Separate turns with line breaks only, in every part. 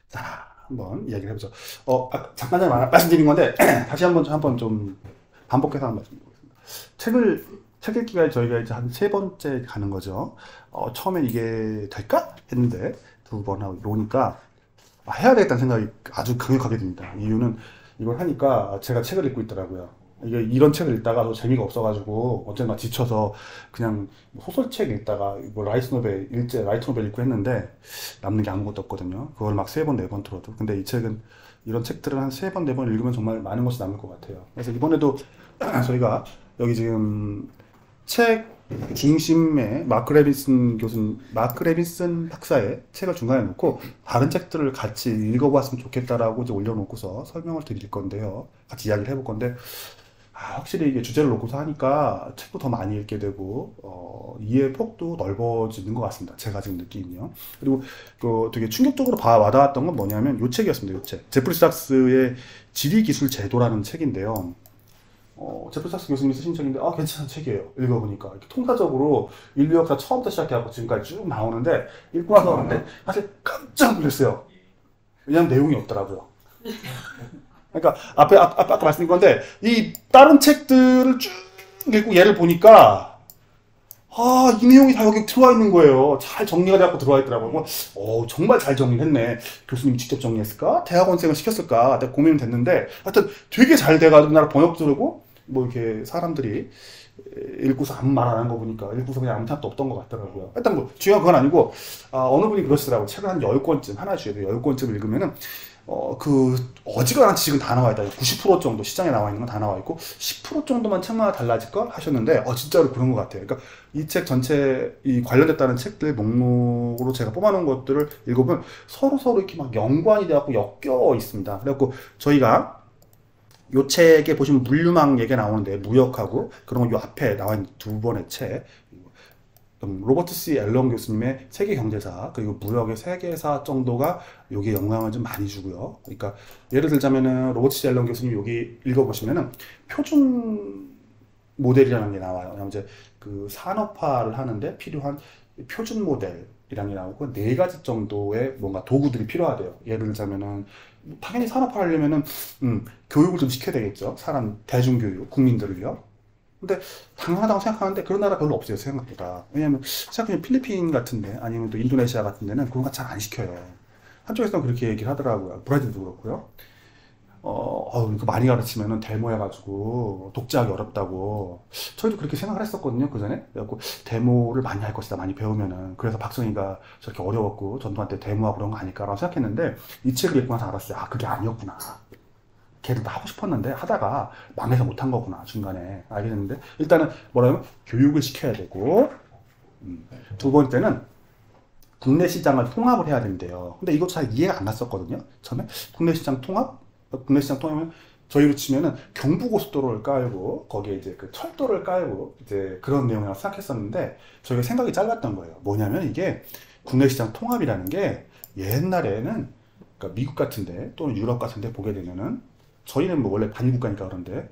자, 한번 이야기를 해보죠. 잠깐 전에 말씀드린 건데 다시 한번 좀 반복해서 한번 말씀드리겠습니다. 책 읽기가 저희가 이제 한 세 번째 가는 거죠. 처음엔 이게 될까 했는데 두 번 하고 이러니까 해야 되겠다는 생각이 아주 강력하게 듭니다. 이유는 이걸 하니까 제가 책을 읽고 있더라고요. 이게 이런 책을 읽다가 재미가 없어가지고 언젠가 지쳐서 그냥 소설책 읽다가 뭐 라이트 노벨 읽고 했는데 남는 게 아무것도 없거든요. 그걸 막 세 번, 네 번 들어도. 근데 이 책은 이런 책들은 한 세 번, 네 번 읽으면 정말 많은 것이 남을 것 같아요. 그래서 이번에도 저희가 여기 지금 책 중심에 마크 레빈슨 박사의 책을 중간에 놓고 다른 책들을 같이 읽어봤으면 좋겠다라고 이제 올려놓고서 설명을 드릴 건데요. 같이 이야기를 해볼 건데 확실히 이게 주제를 놓고서 하니까 책도 더 많이 읽게 되고 이해 폭도 넓어지는 것 같습니다. 제가 지금 느끼면요. 그리고 그 되게 충격적으로 와닿았던 건 뭐냐면 이 책이었습니다. 이 책. 제프리 삭스의 지리기술 제도라는 책인데요. 제프 삭스 교수님이 쓰신 책인데 괜찮은 책이에요. 읽어보니까 이렇게 통사적으로 인류 역사 처음부터 시작해갖고 지금까지 쭉 나오는데 읽고 나서 근데 사실 깜짝 놀랐어요. 왜냐면 내용이 없더라고요. 그러니까 아까 말씀드린 건데 이 다른 책들을 쭉 읽고 얘를 보니까 이 내용이 다 여기 들어와 있는 거예요. 잘 정리가 돼갖고 들어와 있더라고요. 정말 잘 정리했네. 교수님이 직접 정리했을까? 대학원생을 시켰을까? 내가 고민은 됐는데 하여튼 되게 잘 돼가지고 나라 번역도 되고 뭐 이렇게 사람들이 읽고서 아무 말 안 하는 거 보니까 읽고서 그냥 아무 생각도 없던 것 같더라고요. 일단 뭐 중요한 건 아니고 어느 분이 그러시더라고요. 책을 한 10권쯤 하나 주셔야 돼요. 10권쯤 읽으면은 어지간한 지식은 다 나와 있다. 90% 정도 시장에 나와 있는 건 다 나와 있고 10% 정도만 책마다 달라질 걸 하셨는데 진짜로 그런 것 같아요. 그러니까 이 책 전체 이 관련됐다는 책들 목록으로 제가 뽑아놓은 것들을 읽어보면 서로 이렇게 막 연관이 돼갖고 엮여 있습니다. 그래갖고 저희가 요 책에 보시면 물류망 얘기가 나오는데 무역하고 그런 거 요 앞에 나와 있는 두 번의 책 로버트 C. 앨런 교수님의 세계 경제사 그리고 무역의 세계사 정도가 여기에 영향을 좀 많이 주고요. 그러니까 예를 들자면은 로버트 C. 앨런 교수님 여기 읽어보시면은 표준 모델이라는 게 나와요. 이제 그 산업화를 하는데 필요한 표준 모델이라는 게 나오고 네 가지 정도의 뭔가 도구들이 필요하대요. 예를 들자면은 당연히 산업화하려면은 교육을 좀 시켜야 되겠죠. 대중교육, 국민들을요. 근데 당연하다고 생각하는데 그런 나라 별로 없어요, 생각보다. 왜냐면 생각해보면 필리핀 같은데 아니면 또 인도네시아 같은 데는 그런 거 잘 안 시켜요. 한쪽에서는 그렇게 얘기를 하더라고요. 브라질도 그렇고요. 이거 많이 가르치면은 데모해가지고 독재하기 어렵다고. 저희도 그렇게 생각을 했었거든요, 그 전에. 그래갖고 데모를 많이 할 것이다, 많이 배우면은. 그래서 박정희가 저렇게 어려웠고 전두환 때 데모하고 그런 거 아닐까라고 생각했는데 이 책을 읽고 나서 알았어요. 그게 아니었구나. 걔도 다 하고 싶었는데 하다가 망해서 못한 거구나, 중간에. 알게 됐는데 일단은 뭐라면 교육을 시켜야 되고 두 번째는 국내 시장을 통합을 해야 된대요. 근데 이것도 잘 이해가 안 갔었거든요, 처음에. 국내 시장 통합? 국내 시장 통합은 저희로 치면은 경부고속도로를 깔고 거기에 이제 그 철도를 깔고 이제 그런 내용이라고 생각했었는데 저희가 생각이 짧았던 거예요. 뭐냐면 이게 국내 시장 통합이라는 게 옛날에는 그러니까 미국 같은데 또는 유럽 같은데 보게 되면은 저희는 뭐 원래 단국가니까 그런데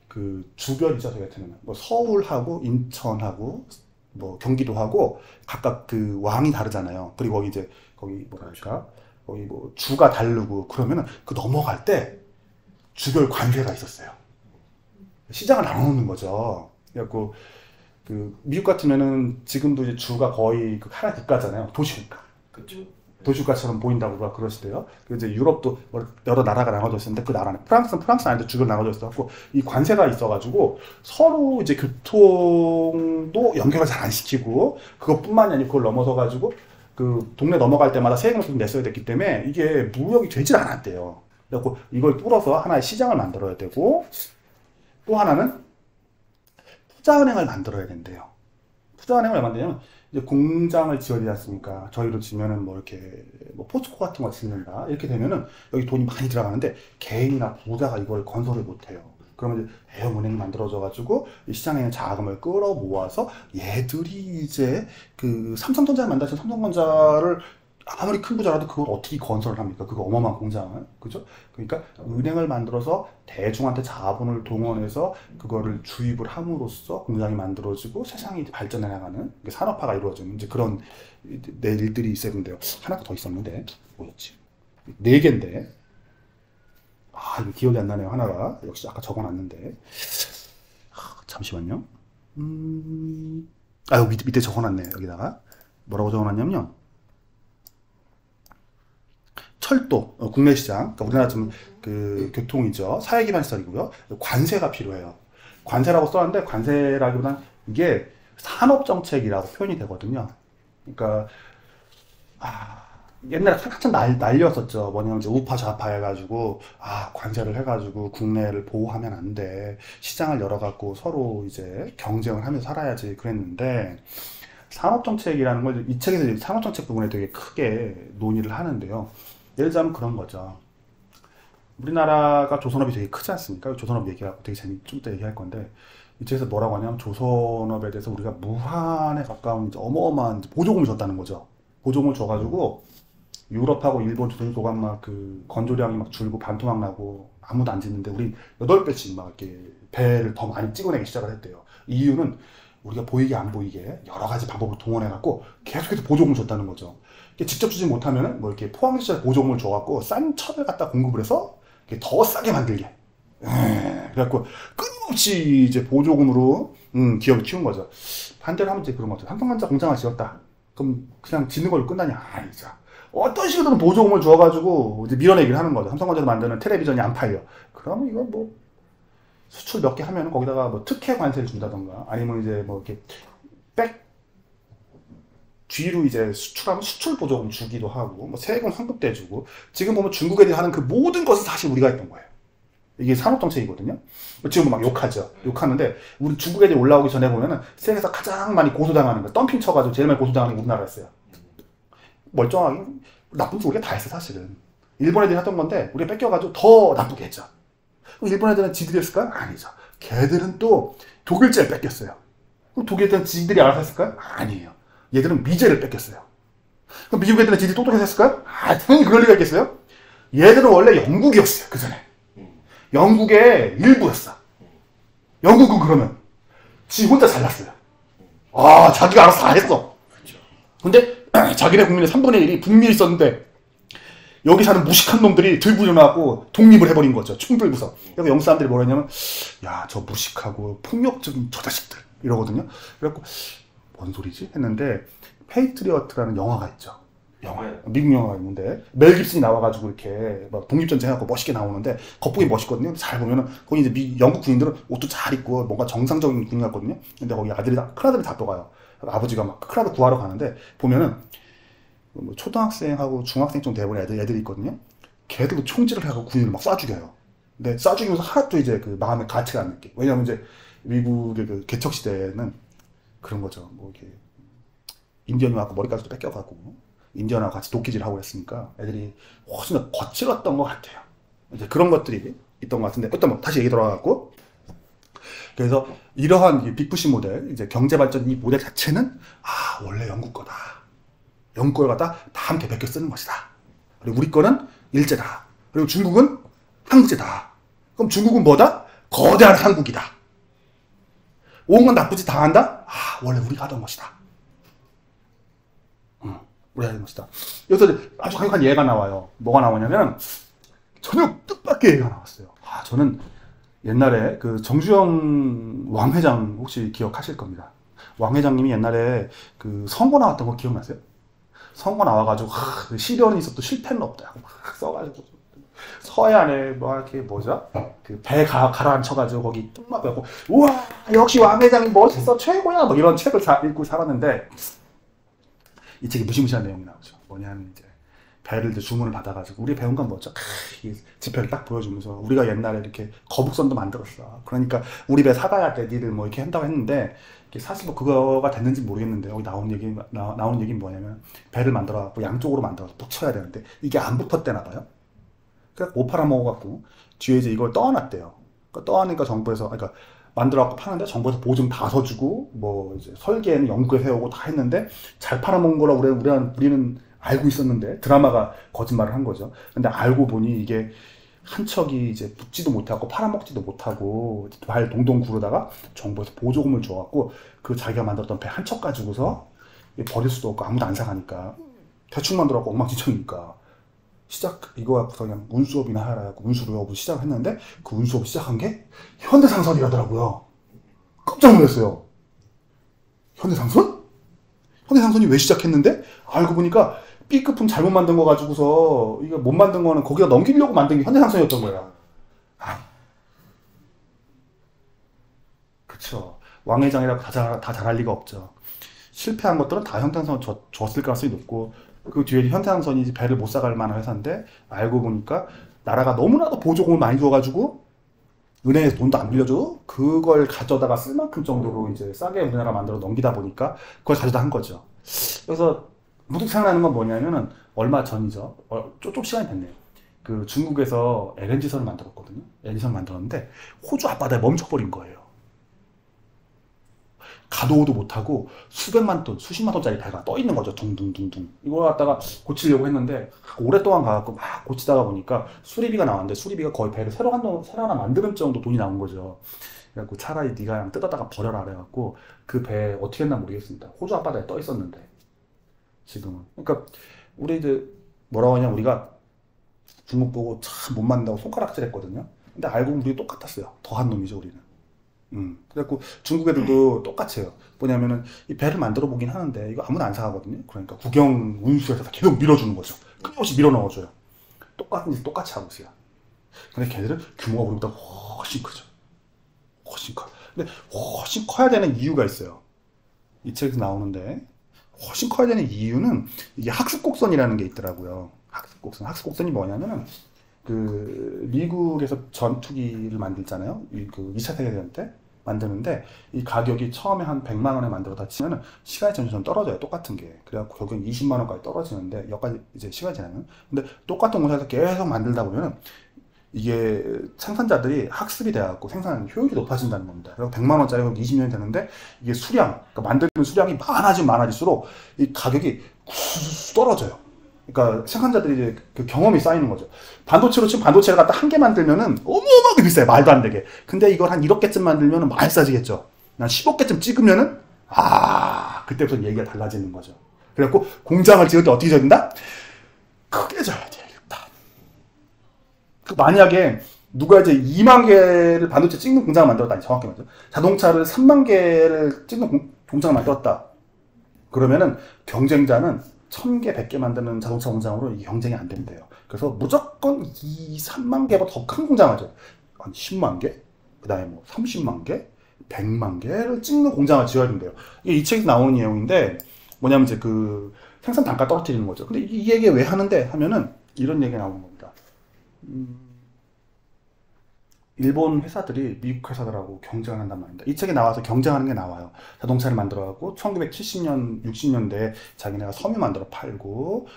그 주변이죠. 저희 같은 경우는 뭐 서울하고 인천하고 뭐 경기도하고 각각 그 왕이 다르잖아요. 그리고 거기 이제 거기 뭐랄까 거기 뭐 주가 다르고 그러면은 그 넘어갈 때 주별 관세가 있었어요. 시장을 나눠놓는 거죠. 그래갖고 그 미국 같으면은 지금도 이제 주가 거의 그 하나 국가잖아요. 도시국가.
그쵸.
도시국가처럼 보인다고 그러시대요. 그 이제 유럽도 여러 나라가 나눠져 있었는데 그 나라는 프랑스 안에도 주가 나눠져 있었고 이 관세가 있어가지고 서로 이제 교통도 연결을 잘 안 시키고 그것뿐만이 아니고 그걸 넘어서 가지고 그 동네 넘어갈 때마다 세금을 좀 냈어야 됐기 때문에 이게 무역이 되질 않았대요. 그래서 이걸 뚫어서 하나의 시장을 만들어야 되고 또 하나는 투자은행을 만들어야 된대요. 투자은행을 왜 만드냐면 이제 공장을 지어야 되지 않습니까? 저희로 치면은 뭐 이렇게 뭐 포스코 같은 거 짓는다 이렇게 되면은 여기 돈이 많이 들어가는데 개인이나 부자가 이걸 건설을 못해요. 그러면 이제 대형은행이 만들어져 가지고 이 시장에 있는 자금을 끌어 모아서 얘들이 이제 그 삼성전자를 만들어서 삼성전자를 아무리 큰 부자라도 그걸 어떻게 건설을 합니까? 그거 어마어마한 공장을. 그죠? 그러니까 은행을 만들어서 대중한테 자본을 동원해서 그거를 주입을 함으로써 공장이 만들어지고 세상이 발전해 나가는 산업화가 이루어지는 이제 그런 일들이 있어야 되는데요. 하나가 더 있었는데 뭐였지? 4개인데 이거 기억이 안 나네요. 하나가 역시 아까 적어놨는데 잠시만요. 여기 밑에 적어놨네요. 여기다가 뭐라고 적어놨냐면요. 철도, 국내시장, 그러니까 우리나라 좀 그 교통이죠. 사회기반시설이고요. 관세가 필요해요. 관세라고 써놨는데 관세라기보다는 이게 산업정책이라고 표현이 되거든요. 그러니까 옛날에 한참 난리였었죠. 뭐냐면 이제 우파 좌파 해가지고 관세를 해가지고 국내를 보호하면 안 돼. 시장을 열어갖고 서로 이제 경쟁을 하면서 살아야지 그랬는데 산업정책이라는 걸 이 책에서 산업정책 부분에 되게 크게 논의를 하는데요. 예를 들자면 그런 거죠. 우리나라가 조선업이 되게 크지 않습니까? 조선업 얘기하고 되게 좀 이따 얘기할 건데 이 책에서 뭐라고 하냐면 조선업에 대해서 우리가 무한에 가까운 이제 어마어마한 보조금을 줬다는 거죠. 보조금을 줘가지고 유럽하고 일본 조선소가 막 그 건조량이 막 줄고 반토막 나고 아무도 안 짓는데 우리 8배씩 막 이렇게 배를 더 많이 찍어내기 시작을 했대요. 이유는 우리가 보이게 안 보이게 여러 가지 방법을 동원해갖고 계속해서 보조금을 줬다는 거죠. 직접 주지 못하면은 뭐 이렇게 포항시절 보조금을 줘갖고 싼 첩을 갖다 공급을 해서 더 싸게 만들게. 그래갖고 끊임없이 이제 보조금으로 기업을 키운 거죠. 반대로 하면 이제 그런 거 같아요. 삼성전자 공장을 지었다. 그럼 그냥 짓는 걸로 끝나냐? 아니죠. 어떤 식으로든 보조금을 줘가지고 이제 밀어내기를 하는 거죠. 삼성전자에서 만드는 텔레비전이 안 팔려. 그러면 이건 뭐 수출 몇 개 하면 거기다가 뭐 특혜 관세를 준다던가 아니면 이제 뭐 이렇게 뒤로 이제 수출하면 수출 보조금 주기도 하고 뭐 세금 환급대 주고 지금 보면 중국 애들이 하는 그 모든 것은 사실 우리가 했던 거예요. 이게 산업정책이거든요. 지금 막 욕하죠. 욕하는데 우리 중국 애들이 올라오기 전에 보면은 세계에서 가장 많이 고소당하는 거 덤핑 쳐가지고 제일 많이 고소당하는 게 우리나라였어요. 멀쩡하게 나쁜 거 우리가 다 했어 사실은. 일본 애들이 했던 건데 우리가 뺏겨가지고 더 나쁘게 했죠. 일본 애들은 지들이 했을까요? 아니죠. 걔들은 또 독일제를 뺏겼어요. 그럼 독일 애들은 지들이 알아서 했을까요? 아니에요. 얘들은 미제를 뺏겼어요. 그럼 미국 애들은 지들이 똑똑해서 했을까요? 당연히 그럴 리가 있겠어요? 얘들은 원래 영국이었어요. 그 전에. 영국의 일부였어. 영국은 그러면 지 혼자 잘났어요. 자기가 알아서 다 했어. 근데 자기네 국민의 3분의 1이 북미에 있었는데 여기 사는 무식한 놈들이 들고 일어나고 독립을 해버린 거죠. 총 들고서. 그래서 영국 사람들이 뭐라 했냐면 저 무식하고 폭력적인 저 자식들 이러거든요. 그래갖고 뭔 소리지? 했는데 페이트리어트라는 영화가 있죠. 미국 영화가 있는데 멜 깁슨이 나와가지고 이렇게 막 독립전쟁 해갖고 멋있게 나오는데 겉보기 멋있거든요. 잘 보면은 거기 이제 영국 군인들은 옷도 잘 입고 뭔가 정상적인 군인 같거든요. 근데 거기 큰아들이 다 떠가요. 아버지가 막 큰아들 구하러 가는데 보면은 뭐 초등학생하고 중학생 좀 돼버린 애들이 있거든요. 걔들도 총질을 해갖고 군인을 막 쏴 죽여요. 근데 쏴 죽이면서 하나도 이제 그 마음에 가치가 안 느껴. 왜냐면 이제 미국의 그 개척 시대에는 그런 거죠. 뭐 이렇게 인디언이 와서 머리까지도 뺏겨가고 인디언하고 같이 도끼질하고 했으니까 애들이 훨씬 더 거칠었던 것 같아요. 이제 그런 것들이 있던 것 같은데 다시 얘기 돌아가고 그래서 이러한 빅푸시 모델 이제 경제 발전 이 모델 자체는 원래 영국 거다. 영국 걸 갖다 다 함께 베껴 쓰는 것이다. 그리고 우리 거는 일제다. 그리고 중국은 한국제다. 그럼 중국은 뭐다? 거대한 한국이다. 온갖 나쁜 짓 다 한다? 원래 우리가 하던 것이다. 우리가 하던 것이다. 여기서 아주 강력한 예가 나와요. 뭐가 나오냐면 전혀 뜻밖의 예가 나왔어요. 저는 옛날에 그 정주영 왕 회장 혹시 기억하실 겁니다. 왕 회장님이 옛날에 그 선거 나왔던 거 기억나세요? 선거 나와가지고 시련이 있어도 실패는 없다. 막 써가지고 서해안에 뭐 이렇게 뭐죠? 그 배 가라앉혀가지고 거기 뚱막 빼고 우와 역시 왕 회장이 멋있어 최고야 뭐 이런 책을 읽고 살았는데 이 책에 무시무시한 내용이 나오죠. 뭐냐면 이제 배를 이제 주문을 받아가지고 우리 배운 건 뭐죠? 이 지표를 딱 보여주면서 우리가 옛날에 이렇게 거북선도 만들었어. 그러니까 우리 배 사가야 돼. 니들 뭐 이렇게 한다고 했는데 사실 뭐 그거가 됐는지 모르겠는데 여기 나오는 얘기는 뭐냐면 배를 만들어갖고 양쪽으로 만들어서 붙여야 되는데 이게 안 붙었대나 봐요. 그러니까 못 팔아먹어갖고 뒤에 이제 이걸 떠안았대요. 그러니까 떠안으니까 정부에서 그러니까 만들어갖고 파는데 정부에서 보증 다 서주고 뭐 이제 설계는 영국에 세우고 다 했는데 잘 팔아먹은 거라 우리는 알고 있었는데 드라마가 거짓말을 한 거죠. 근데 알고 보니 이게 한 척이 이제 붙지도 못하고 팔아먹지도 못하고 발 동동 구르다가 정부에서 보조금을 줘갖고 그 자기가 만들었던 배 한 척 가지고서 버릴 수도 없고 아무도 안 사가니까 대충 만들어갖고 엉망진창이니까 이거 갖고 그냥 운수업이나 하라 하고 운수업을 시작을 했는데 그 운수업 시작한 게 현대상선이라더라고요. 깜짝 놀랐어요. 현대상선? 현대상선이 왜 시작했는데 알고 보니까 B급품 잘못 만든 거 가지고서 이거 못 만든 거는 거기다 넘기려고 만든 게 현대상선이었던 거야. 그쵸. 왕회장이라고 다 잘할 리가 없죠. 실패한 것들은 다 현대상선 줬을 가능성이 높고 그 뒤에 현대상선이 배를 못 사갈 만한 회사인데 알고 보니까 나라가 너무나도 보조금을 많이 줘가지고 은행에서 돈도 안 빌려줘 그걸 가져다가 쓸 만큼 정도로 이제 싸게 우리나라 만들어 넘기다 보니까 그걸 가져다 한 거죠. 그래서 문득 생각나는 건 뭐냐면은 얼마 전이죠. 좀 시간이 됐네요. 그 중국에서 LNG선을 만들었거든요. LNG선을 만들었는데 호주 앞바다에 멈춰버린 거예요. 가도도 못하고 수백만 톤, 수십만 톤짜리 배가 떠 있는 거죠. 둥둥둥둥. 이걸 갖다가 고치려고 했는데 오랫동안 가갖고 막 고치다가 보니까 수리비가 나왔는데 수리비가 거의 배를 새로 하나 만드는 정도 돈이 나온 거죠. 그래갖고 차라리 네가 그냥 뜯어다가 버려라 그래갖고 그 배 어떻게 했나 모르겠습니다. 호주 앞바다에 떠 있었는데 지금은. 그러니까 우리 이제 뭐라고 하냐 우리가 중국 보고 참 못 만든다고 손가락질했거든요. 근데 알고 보면 우리 똑같았어요. 더한 놈이죠 우리는. 그래갖고 중국 애들도 똑같아요. 뭐냐면은 이 배를 만들어 보긴 하는데 이거 아무나 안 사가거든요. 그러니까 국영 운수에서 계속 밀어주는 거죠. 끊임없이 밀어 넣어줘요. 똑같은 짓 똑같이 하고 있어요. 근데 걔들은 규모가 우리보다 훨씬 크죠. 훨씬 커. 근데 훨씬 커야 되는 이유가 있어요. 이 책에서 나오는데 훨씬 커야 되는 이유는 이게 학습곡선이라는 게 있더라고요. 학습곡선. 학습곡선이 뭐냐면은 그 미국에서 전투기를 만들잖아요. 그 2차 세계대전 때 만드는데 이 가격이 처음에 한 100만 원에 만들어다 치면은 시간이 점점 떨어져요. 똑같은 게. 그래갖고 결국엔 20만 원까지 떨어지는데 여기까지 이제 시간이 지나면 근데 똑같은 공사에서 계속 만들다 보면은 이게 생산자들이 학습이 돼갖고 생산 효율이 높아진다는 겁니다. 그래서 100만 원짜리 20년이 되는데 이게 수량, 그러니까 만드는 수량이 많아질수록 이 가격이 떨어져요. 그러니까 생산자들이 이제 그 경험이 쌓이는 거죠. 반도체로 치면 반도체를 갖다 한 개 만들면은 어마어마하게 비싸요. 말도 안 되게. 근데 이걸 한 1억 개쯤 만들면은 많이 싸지겠죠. 한 10억 개쯤 찍으면은 그때부터 얘기가 달라지는 거죠. 그래갖고 공장을 지을 때 어떻게 져야 된다? 크게 져야 돼 일단. 만약에 누가 이제 2만 개를 반도체 찍는 공장을 만들었다. 아니, 정확히 말이죠. 자동차를 3만 개를 찍는 공장을 만들었다. 그러면은 경쟁자는 1000개, 100개 만드는 자동차 공장으로 이 경쟁이 안 된대요. 그래서 무조건 3만 개보다 더 큰 공장을 줘. 한 10만 개? 그 다음에 뭐 30만 개? 100만 개를 찍는 공장을 지어야 된대요. 이게 이 책에서 나오는 내용인데, 뭐냐면 이제 그 생산 단가 떨어뜨리는 거죠. 근데 이 얘기 왜 하는데 하면은 이런 얘기가 나오는 겁니다. 일본 회사들이 미국 회사들하고 경쟁을 한단 말입니다. 이 책에 나와서 경쟁하는 게 나와요. 자동차를 만들어갖고 1970년, 60년대에 자기네가 섬유 만들어 팔고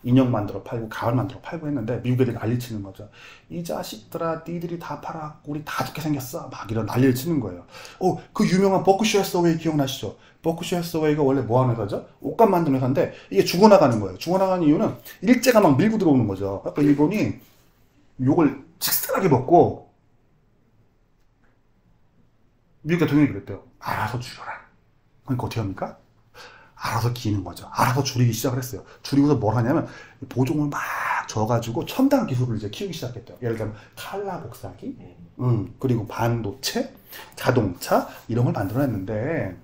인형 만들어 팔고 가을 만들어 팔고 했는데 미국 애들이 난리치는 거죠. 이 자식들아 니들이 다 팔아 우리 다 죽게 생겼어 막 이런 난리를 치는 거예요. 그 유명한 버크셔 해서웨이 기억나시죠? 버크셔 해서웨이가 원래 뭐 하는 회사죠? 옷감 만드는 회사인데 이게 죽어나가는 거예요. 죽어나가는 이유는 일제가 막 밀고 들어오는 거죠. 그러니까 일본이 욕을 직설하게 먹고 미국 대통령이 그랬대요. 알아서 줄여라. 그러니까 어떻게 합니까? 알아서 기는 거죠. 알아서 줄이기 시작을 했어요. 줄이고서 뭘 하냐면 보종을 막 줘가지고 첨단 기술을 이제 키우기 시작했대요. 예를 들면 칼라 복사기, 그리고 반도체, 자동차 이런 걸 만들어냈는데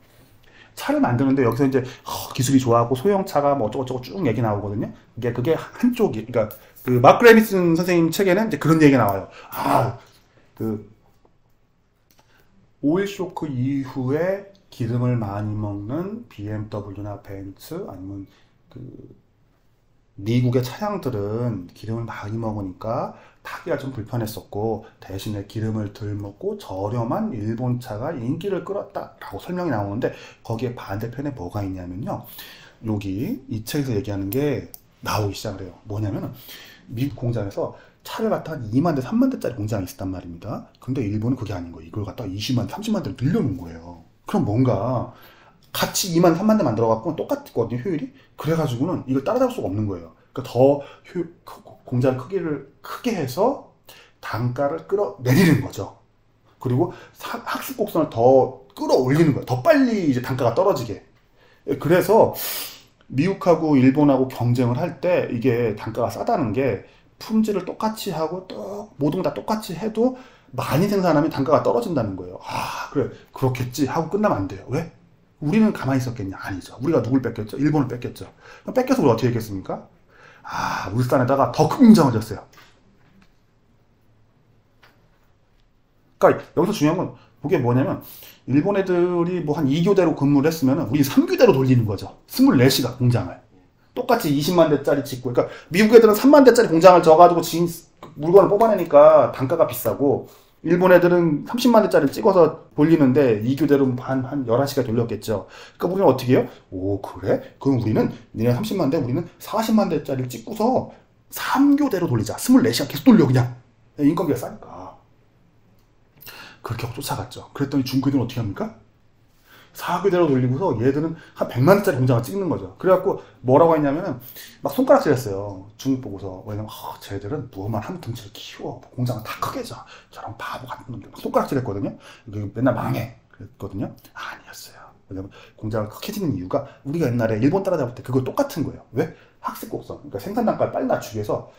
차를 만드는데 여기서 이제 기술이 좋아하고 소형차가 뭐 어쩌고저쩌고 쭉 얘기 나오거든요. 그게 한쪽이 그러니까 그 마크 레미슨 선생님 책에는 이제 그런 얘기가 나와요. 그 오일 쇼크 이후에 기름을 많이 먹는 BMW나 벤츠 아니면 그 미국의 차량들은 기름을 많이 먹으니까 타기가 좀 불편했었고 대신에 기름을 덜 먹고 저렴한 일본 차가 인기를 끌었다라고 설명이 나오는데 거기에 반대편에 뭐가 있냐면요. 여기 이 책에서 얘기하는 게 나오기 시작을 해요. 뭐냐면은 미국 공장에서 차를 갖다 한 2만 대, 3만 대짜리 공장이 있었단 말입니다. 근데 일본은 그게 아닌 거예요. 이걸 갖다 20만 대, 30만 대를 늘려놓은 거예요. 그럼 뭔가 같이 2만, 3만 대 만들어갖고 똑같거든요, 효율이. 그래가지고는 이걸 따라잡을 수가 없는 거예요. 그러니까 더 공장 크기를 크게 해서 단가를 끌어내리는 거죠. 그리고 학습 곡선을 더 끌어올리는 거예요. 더 빨리 이제 단가가 떨어지게. 그래서 미국하고 일본하고 경쟁을 할 때 이게 단가가 싸다는 게 품질을 똑같이 하고 또 모든 거 다 똑같이 해도 많이 생산하면 단가가 떨어진다는 거예요. 아, 그래. 그렇겠지 하고 끝나면 안 돼요. 왜? 우리는 가만히 있었겠냐? 아니죠. 우리가 누굴 뺏겼죠? 일본을 뺏겼죠. 그럼 뺏겨서 우리 어떻게 했겠습니까? 아, 울산에다가 더 큰 공장을 졌어요. 그러니까 여기서 중요한 건 그게 뭐냐면 일본 애들이 뭐 한 2교대로 근무를 했으면 우리 3교대로 돌리는 거죠. 24시간 공장을. 똑같이 20만 대짜리 짓고. 그러니까 미국 애들은 3만 대짜리 공장을 져가지고 물건을 뽑아내니까 단가가 비싸고 일본 애들은 30만 대짜리 찍어서 돌리는데 2교대로 한 11시간 돌렸겠죠. 그러니까 우리는 어떻게 해요? 오, 그래? 그럼 우리는 니네 30만 대, 우리는 40만 대짜리를 찍고서 3교대로 돌리자. 24시간 계속 돌려 그냥. 인건비가 싸니까. 그렇게 쫓아갔죠. 그랬더니 중국애들은 어떻게 합니까? 4교대로 돌리고서 얘들은 한 100만 대짜리 공장을 찍는 거죠. 그래갖고 뭐라고 했냐면은 막 손가락질 했어요. 중국 보고서. 왜냐면 쟤들은 뭐만 한 덩치를 키워. 공장을 다 크게 져. 저런 바보 같은 놈들. 막 손가락질 했거든요. 맨날 망해. 그랬거든요. 아니었어요. 왜냐면 공장을 크게 짓는 이유가 우리가 옛날에 일본 따라잡을 때 그거 똑같은 거예요. 왜? 학습 곡선. 그러니까 생산 단가를 빨리 낮추기 위해서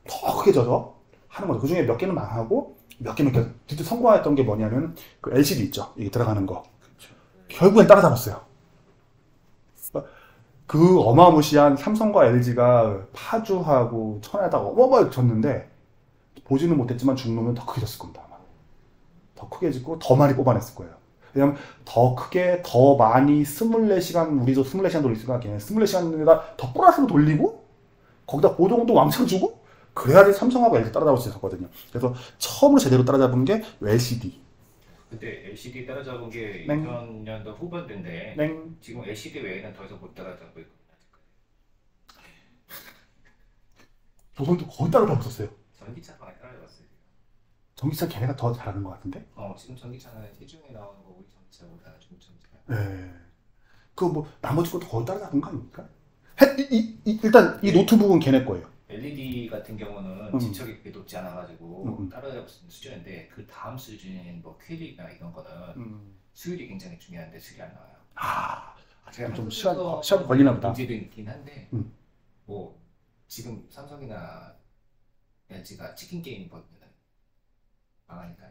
더 크게 져서 하는 거죠. 그 중에 몇 개는 망하고 몇 개는 진짜 성공했던 게 뭐냐면 그 LCD 있죠. 이게 들어가는 거. 결국엔 따라잡았어요. 그 어마무시한 삼성과 LG가 파주하고 천안에다가 어마어마하게 졌는데 보지는 못했지만 중놈은 더 크게 졌을 겁니다. 아마. 더 크게 짓고 더 많이 뽑아냈을 거예요. 왜냐면 더 크게 더 많이 24시간 우리도 24시간 돌리니까 걔네 24시간에다 더 플러스로 돌리고 거기다 보조금도 왕창 주고 그래야지 삼성하고 LG 따라잡을 수 있었거든요. 그래서 처음으로 제대로 따라잡은 게 LCD.
그때 LCD 따라잡은 게
네.
2000년도 후반대인데
네.
지금 LCD 외에는 더 이상 못 따라잡고 있거든요.
조선도 거의 따라잡았었어요.
전기차가 많이 따라잡았어요.
전기차 걔네가 더 잘하는 것 같은데?
지금 전기차는 시중에 나오는 거 우리 전기차보다 중국 전기차.
네. 그 뭐 나머지 것도 거의 따라잡은 거 아닙니까? 일단 이 노트북은 걔네 거예요.
LED 같은 경우는 집착이 그렇게 높지 않아가지고 따라잡을 수 있는 수준인데 그 다음 수준인 뭐 QLED나 이런 거는 수율이 굉장히 중요한데 수율이 안 나와요.
아,
제가
좀 시간 걸리나 보다.
문제도 있긴 한데 뭐 지금 삼성이나 LG가 치킨 게임 버리면 망하니까.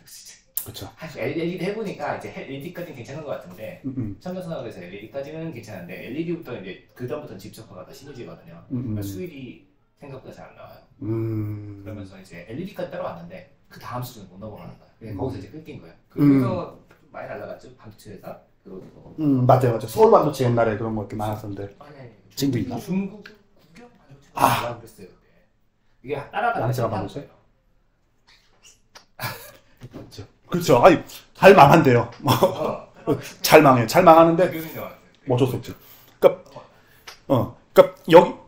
진짜.
그렇죠.
LED 해보니까 이제 LED까지는 괜찮은 것 같은데 첨단산업에서 LED까지는 괜찮은데 LED부터 이제 그 다음부터는 집착화가 더 심해지거든요. 그러니까 수율이 생각보다 잘 안 나와요. 그러면서 이제 LED까지 따라왔는데 그 다음 수준을 못 넘어가는 거예요. 거기서 이제 끊긴 거예요. 그래서 많이 날라갔죠. 반도체 회사.
맞아요. 서울 반도체 옛날에 그런 것들 많았었는데. 지금도 있나?
중국 국영 반도체가 나라고 그랬어요. 이게 따라가는
반도체? 그렇죠. 아니, 잘 망한대요. 잘 망해요. 잘 망하는데 뭐 어쩔 수 없죠. 그러니까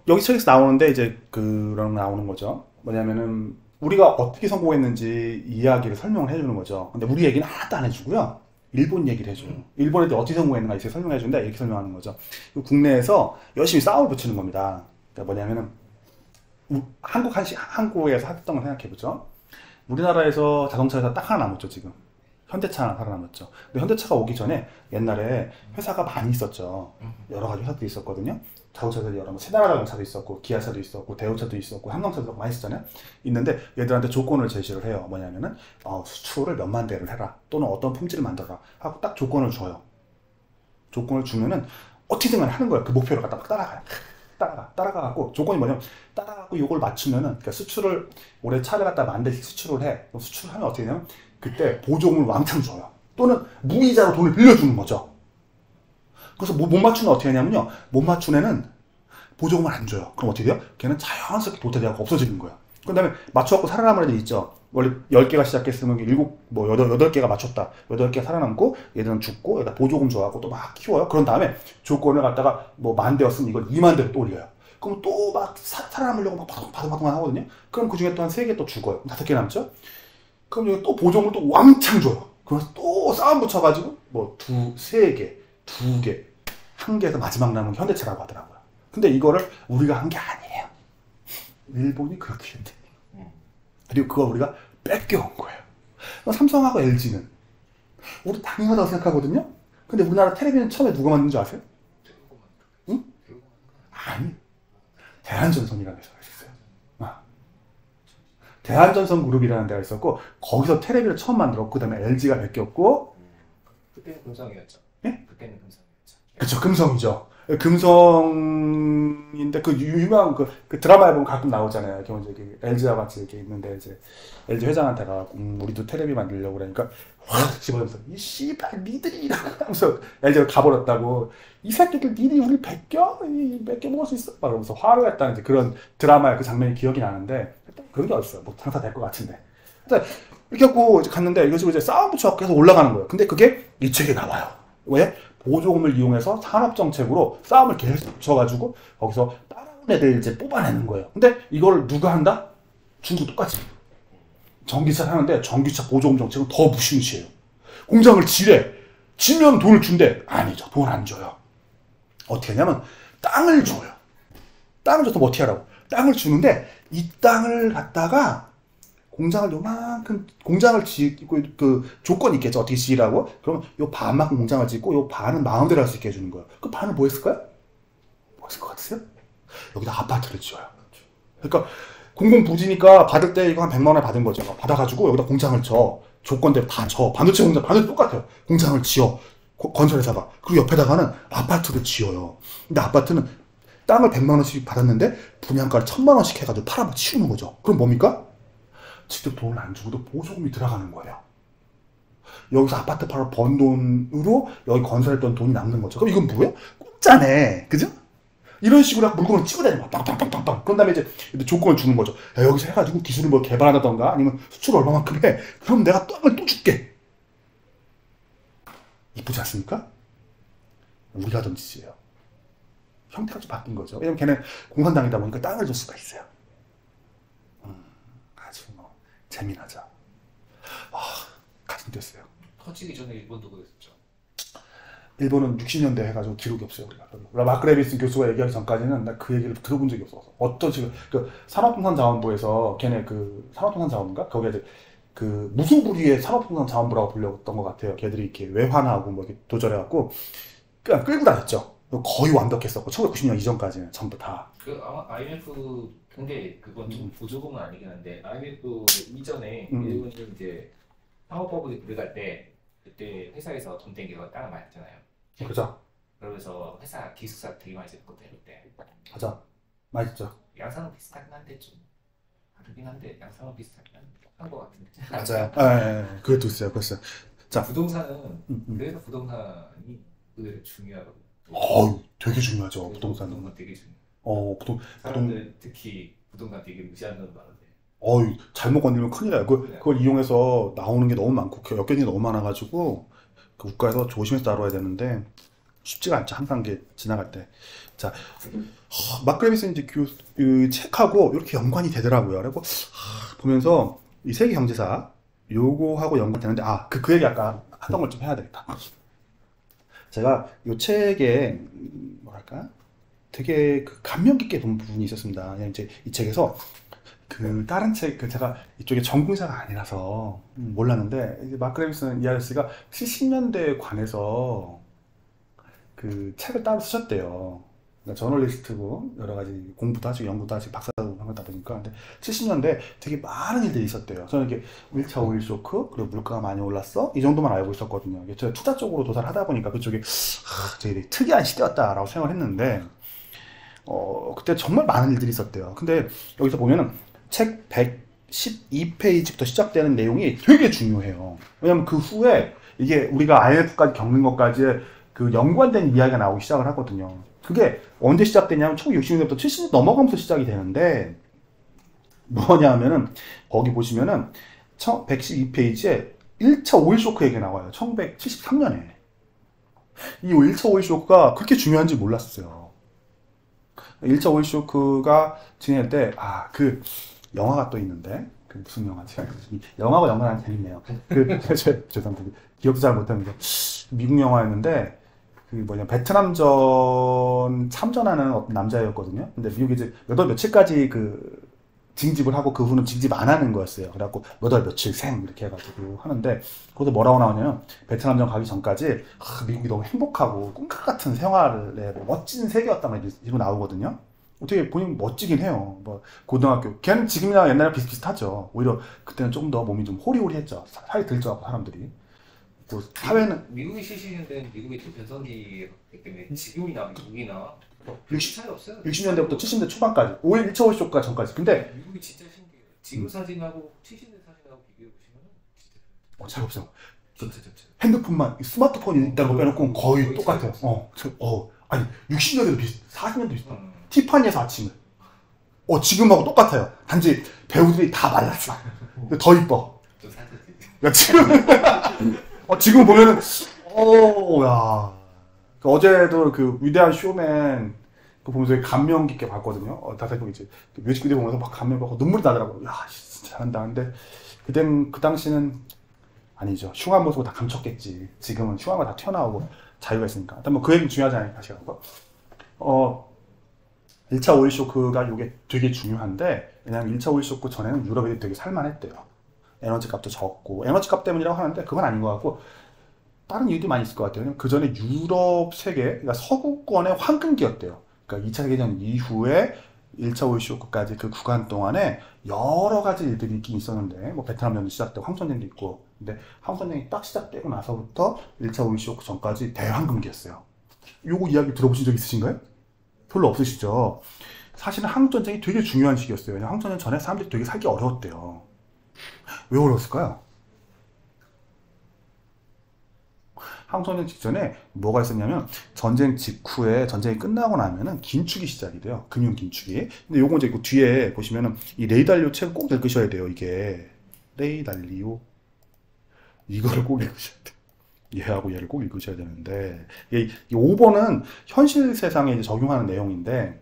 여기 책에서 나오는데 이제 그런 나오는 거죠. 뭐냐면은 우리가 어떻게 성공했는지 이야기를 설명을 해주는 거죠. 근데 우리 얘기는 하나도 안 해주고요. 일본 얘기를 해줘요. 일본 애들이 어떻게 성공했는가 이렇게 설명해 주는데 이렇게 설명하는 거죠. 국내에서 열심히 싸움을 붙이는 겁니다. 그러니까 뭐냐면은 한국에서 했던 걸 생각해 보죠. 우리나라에서 자동차에서 딱 하나 남았죠, 지금. 현대차 하나 살아남았죠. 근데 현대차가 오기 전에 옛날에 회사가 많이 있었죠. 여러 가지 회사들이 있었거든요. 자동차들이 여러 세나라 자동차도 있었고, 기아차도 있었고, 대우차도 있었고, 삼성차도 많이 있었잖아요. 있는데 얘들한테 조건을 제시를 해요. 뭐냐면은 수출을 몇만 대를 해라. 또는 어떤 품질을 만들어라. 하고 딱 조건을 줘요. 조건을 주면은 어떻게든 하는 거예요. 그 목표를 갖다 막 따라가요. 따라가갖고 조건이 뭐냐면 따라가고 이걸 맞추면은 그러니까 수출을 올해 차를 갖다 만 대씩 수출을 해. 그럼 수출을 하면 어떻게 되냐면 그때 보조금을 왕창 줘요. 또는 무이자로 돈을 빌려주는 거죠. 그래서 못 맞추면 어떻게 하냐면요. 못 맞춘 애는 보조금을 안 줘요. 그럼 어떻게 돼요? 걔는 자연스럽게 도태되고 없어지는 거예요. 그 다음에 맞춰갖고 살아남은 애들 있죠. 원래 10개가 시작했으면 8개가 맞췄다. 8개가 살아남고 얘들은 죽고 여기다 보조금 줘갖고 또 막 키워요. 그런 다음에 조건을 갖다가 뭐 10,000대였으면 이걸 20,000대로 또 올려요. 그럼 또 막 살아남으려고 막 바둥바둥 하거든요. 그럼 그 중에 또 한 3개 또 죽어요. 5개 남죠? 그럼 여기 또 보조금을 또 왕창 줘요. 그래서 또 싸움 붙여가지고 뭐 3개, 2개, 1개에서 마지막 남은 게 현대차라고 하더라고요. 근데 이거를 우리가 한 게 아니에요. 일본이 그렇게 했대. 그리고 그걸 우리가 뺏겨온 거예요. 삼성하고 LG는 우리 당연하다고 생각하거든요. 근데 우리나라 텔레비전 처음에 누가 만든 줄 아세요? 응? 아니, 대한전선이라는 회사가 있었어요. 대한전선 그룹이라는 데가 있었고, 거기서 테레비를 처음 만들었고, 그 다음에 LG가 베꼈고,
그때는 금성이었죠.
예?
그때는 금성이었죠.
그쵸, 금성이죠. 금성인데, 그 유명한 그 드라마에 보면 가끔 나오잖아요. 이제 LG와 같이 이렇게 있는데, 이제 LG 회장한테 가고, 우리도 테레비 만들려고 그러니까, 확 집어넣어서, 이 씨발, 니들이 이라고 하면서 LG가 가버렸다고, 이 새끼들 니들이 우리 뺏겨 먹을 수 있어? 막 그러면서 화를 했다는 이제 그런 드라마의 그 장면이 기억이 나는데, 그런 게 어딨어요. 뭐 장사 될 것 같은데. 이렇게 하고 이제 갔는데, 이거 지금 이제 싸움 붙여갖고 계속 올라가는 거예요. 근데 그게 이 책에 나와요. 왜? 보조금을 이용해서 산업정책으로 싸움을 계속 붙여가지고, 거기서 따라온 애들 이제 뽑아내는 거예요. 근데 이걸 누가 한다? 중국 똑같이. 전기차 사는데 전기차 보조금 정책은 더 무시무시해요. 공장을 지래. 지면 돈을 준대. 아니죠. 돈 안 줘요. 어떻게 하냐면 땅을 줘요. 땅을 줘서 뭐 어떻게 하라고? 땅을 주는데 이 땅을 갖다가 공장을 요만큼 공장을 짓고 그 조건이 있겠죠. 어떻게 지으라고? 그러면 요 반만큼 공장을 짓고 요 반은 마음대로 할 수 있게 해주는 거예요. 그 반은 뭐 했을까요? 뭐 했을 것 같으세요? 여기다 아파트를 지어요. 그러니까 공공부지니까 받을 때 이거 한 100만 원에 받은 거죠. 받아가지고 여기다 공장을 져. 조건대로 다 져. 반도체 공장, 반도체 똑같아요. 공장을 지어. 건설회사가. 그리고 옆에다가는 아파트를 지어요. 근데 아파트는 땅을 100만 원씩 받았는데 분양가를 1000만 원씩 해가지고 팔아서 치우는 거죠. 그럼 뭡니까? 직접 돈을 안 주고도 보조금이 들어가는 거예요. 여기서 아파트 팔아 번 돈으로 여기 건설했던 돈이 남는 거죠. 그럼 이건 뭐예요? 공짜네. 그죠? 이런 식으로 물건을 치고 다니는 거야. 빵빵빵빵빵. 그런 다음에 이제 조건을 주는 거죠. 야, 여기서 해가지고 기술을 뭐 개발한다던가 아니면 수출을 얼마만큼 해. 그럼 내가 땅을 또 줄게. 이쁘지 않습니까? 우리가 하던 짓이에요. 형태가 좀 바뀐 거죠. 왜냐면 걔는 공산당이다 보니까 땅을 줄 수가 있어요. 아주 뭐 재미나죠. 가슴 뛰었어요.
터지기 전에 일본도 그랬었죠.
일본은 60년대 해가지고 기록이 없어요. 우리가 마크 레비슨 교수가 얘기하기 전까지는 나 그 얘기를 들어본 적이 없어서 어떤 지금 그 산업통상자원부에서 걔네 그 산업통상자원부인가 거기에 이제 그 무소불위의 산업통상자원부라고 불렸던 것 같아요. 걔들이 이렇게 외환하고 뭐 이렇게 도전해갖고 그냥 끌고 다녔죠. 거의 완벽했었고 1990년 이전까지는 전부 다.
그 아마 IMF 근데 그건 좀 보조금은 아니긴 한데 IMF 이전에 일본이 이제 상업법이 들어갈 때 그때 회사에서 돈 땡겨서 땅을 많이 샀잖아요.
그죠.
그러면서 회사 기숙사 되게 많이 줬거든요 그때.
맞아. 많이 줬죠.
양산은 비슷하긴 한데 좀 다르긴 한데 양산은 비슷하긴 한 것 같은데.
맞아요. 예. 그것도 있어요. 그랬어요. 자,
부동산은 그래서 부동산이 의외로 중요하거든요.
되게 중요하죠. 부동산은.
부동산 되게 중요해요. 사람들 특히 부동산 되게 무시하는 건 많은데.
잘못 건드리면 큰일 나요. 그걸 이용해서 나오는 게 너무 많고, 엮여있는 게 너무 많아가지고, 그 국가에서 조심해서 다뤄야 되는데, 쉽지가 않죠. 항상 이게 지나갈 때. 자, 마크 레비슨 이제 그 책하고 이렇게 연관이 되더라고요. 그리고, 보면서 이 세계 경제사, 요거하고 연관되는데, 그 얘기 아까 하던 걸 좀 해야 되겠다. 제가 이 책에, 뭐랄까, 되게 그 감명 깊게 본 부분이 있었습니다. 그냥 이제 이 책에서, 다른 책, 제가 이쪽에 전공자가 아니라서 몰랐는데, 이제 마크 레비슨 이 아저씨가 70년대에 관해서 그 책을 따로 쓰셨대요. 그러니까 저널리스트고, 여러 가지 공부도 하시고, 연구도 하시고, 박사도 하다 보니까. 근데 70년대 되게 많은 일들이 있었대요. 저는 이렇게 1차 오일 쇼크, 그리고 물가가 많이 올랐어? 이 정도만 알고 있었거든요. 제가 투자 쪽으로 조사를 하다 보니까 그쪽에 되게 특이한 시대였다라고 생각을 했는데, 그때 정말 많은 일들이 있었대요. 근데 여기서 보면은 책 112페이지부터 시작되는 내용이 되게 중요해요. 왜냐면 그 후에 이게 우리가 IMF까지 겪는 것까지 그 연관된 이야기가 나오기 시작을 하거든요. 그게 언제 시작되냐면 1960년대부터 70년 넘어가면서 시작이 되는데 뭐냐면은 거기 보시면은 112페이지에 1차 오일 쇼크 얘기가 나와요. 1973년에. 이 1차 오일 쇼크가 그렇게 중요한지 몰랐어요. 1차 오일 쇼크가 진행할 때, 그 영화가 또 있는데, 그 무슨 영화지? 영화가 연관하면 재밌네요. 죄송합니다. 기억도 잘 못하는데, 미국 영화였는데, 베트남전 참전하는 어떤 남자였거든요. 근데 미국이 이제 며칠까지 징집을 하고 그 후는 징집 안 하는 거였어요. 그래갖고 몇 월 며칠 생 이렇게 해가지고 하는데 거기서 뭐라고 나오냐면 베트남전 가기 전까지 미국이 너무 행복하고 꿈과 같은 생활에 멋진 세계였단 말이 이러고 나오거든요. 어떻게 본인 멋지긴 해요. 뭐 고등학교 걔는 지금이나 옛날에 비슷비슷하죠. 오히려 그때는 조금 더 몸이 좀 호리호리했죠. 살이 들죠 사람들이. 또 사회는
미국이 시시는 데는 미국이 또 변성기였기 때문에 지금이나 미국이나
60, 60년대부터 70년대 초반까지 1차 오일 쇼크가 전까지. 근데
미국이 진짜 신기해요. 지금 사진하고 70년대 사진하고 비교해 보시면 진짜
잘 없어요.
진짜
핸드폰만 스마트폰이 있다는 거 빼놓고 거의 똑같아요. 아니 60년대도 40년대도 비슷해. 티파니에서 아침을. 지금하고 똑같아요. 단지 배우들이 다 말랐어. 더 이뻐.
좀 살짝
지금 지금 보면은 야. 어제도 그 위대한 쇼맨 그 보면서 감명 깊게 봤거든요. 다들 이제 뮤직비디오 보면서 막 감명 받고 눈물이 나더라고요. 야, 진짜 잘한다. 근데 그 당시는 아니죠. 흉한 모습을 다 감췄겠지. 지금은 흉한 거 다 튀어나오고 자유가 있으니까. 일단 뭐 그 얘기는 중요하지 않아요. 다시 가고. 1차 오일 쇼크가 이게 되게 중요한데, 왜냐면 1차 오일 쇼크 전에는 유럽이 되게 살만했대요. 에너지 값도 적고, 에너지 값 때문이라고 하는데 그건 아닌 것 같고, 다른 이유도 많이 있을 것 같아요. 그 전에 유럽 세계, 그러니까 서구권의 황금기였대요. 그러니까 2차 세계대전 이후에 1차 오일 쇼크까지 그 구간 동안에 여러 가지 일들이 있긴 있었는데, 뭐 베트남전도 시작되고 한국전쟁도 있고, 근데 한국전쟁이 딱 시작되고 나서부터 1차 오일 쇼크 전까지 대황금기였어요. 요거 이야기 들어보신 적 있으신가요? 별로 없으시죠? 사실은 한국전쟁이 되게 중요한 시기였어요. 왜냐면 한국전쟁 전에 사람들이 되게 살기 어려웠대요. 왜 어려웠을까요? 한국전쟁 직전에 뭐가 있었냐면 전쟁 직후에 전쟁이 끝나고 나면은 긴축이 시작이 돼요. 금융 긴축이. 근데 요거 이제 그 뒤에 보시면은 이 레이 달리오 책을 꼭 읽으셔야 돼요. 이게 레이 달리오 이거를 꼭 읽으셔야 돼요. 얘하고 얘를 꼭 읽으셔야 되는데 이 5번은 현실 세상에 이제 적용하는 내용인데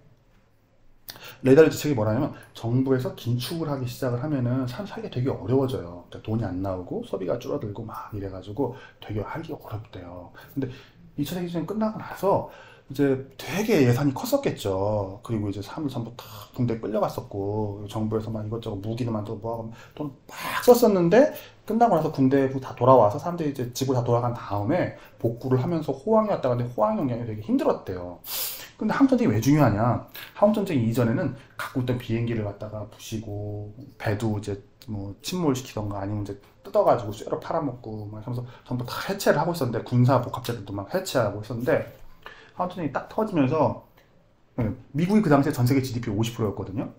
레이 달리오 책이 뭐라냐면 정부에서 긴축을 하기 시작을 하면은 사람 살기가 되게 어려워져요. 그러니까 돈이 안 나오고 소비가 줄어들고 막 이래가지고 되게 살기가 어렵대요. 근데 2차 세계대전이 끝나고 나서 이제 되게 예산이 컸었겠죠. 그리고 이제 사람들 전부 다 군대에 끌려갔었고 정부에서 막 이것저것 무기도 만들고 뭐하고 돈 막 썼었는데 끝나고 나서 군대 다 돌아와서 사람들이 이제 집으로 다 돌아간 다음에 복구를 하면서 호황이 왔다가 근데 호황 영향이 되게 힘들었대요. 근데 한국전쟁이 왜 중요하냐? 한국전쟁 이전에는 갖고 있던 비행기를 갖다가 부시고 배도 이제 뭐 침몰시키던가 아니면 이제 뜯어가지고 쇠로 팔아먹고 막 하면서 전부 다 해체를 하고 있었는데 군사 복합체들도 막 해체하고 있었는데 한국전쟁이 딱 터지면서 미국이 그 당시에 전 세계 GDP 50%였거든요.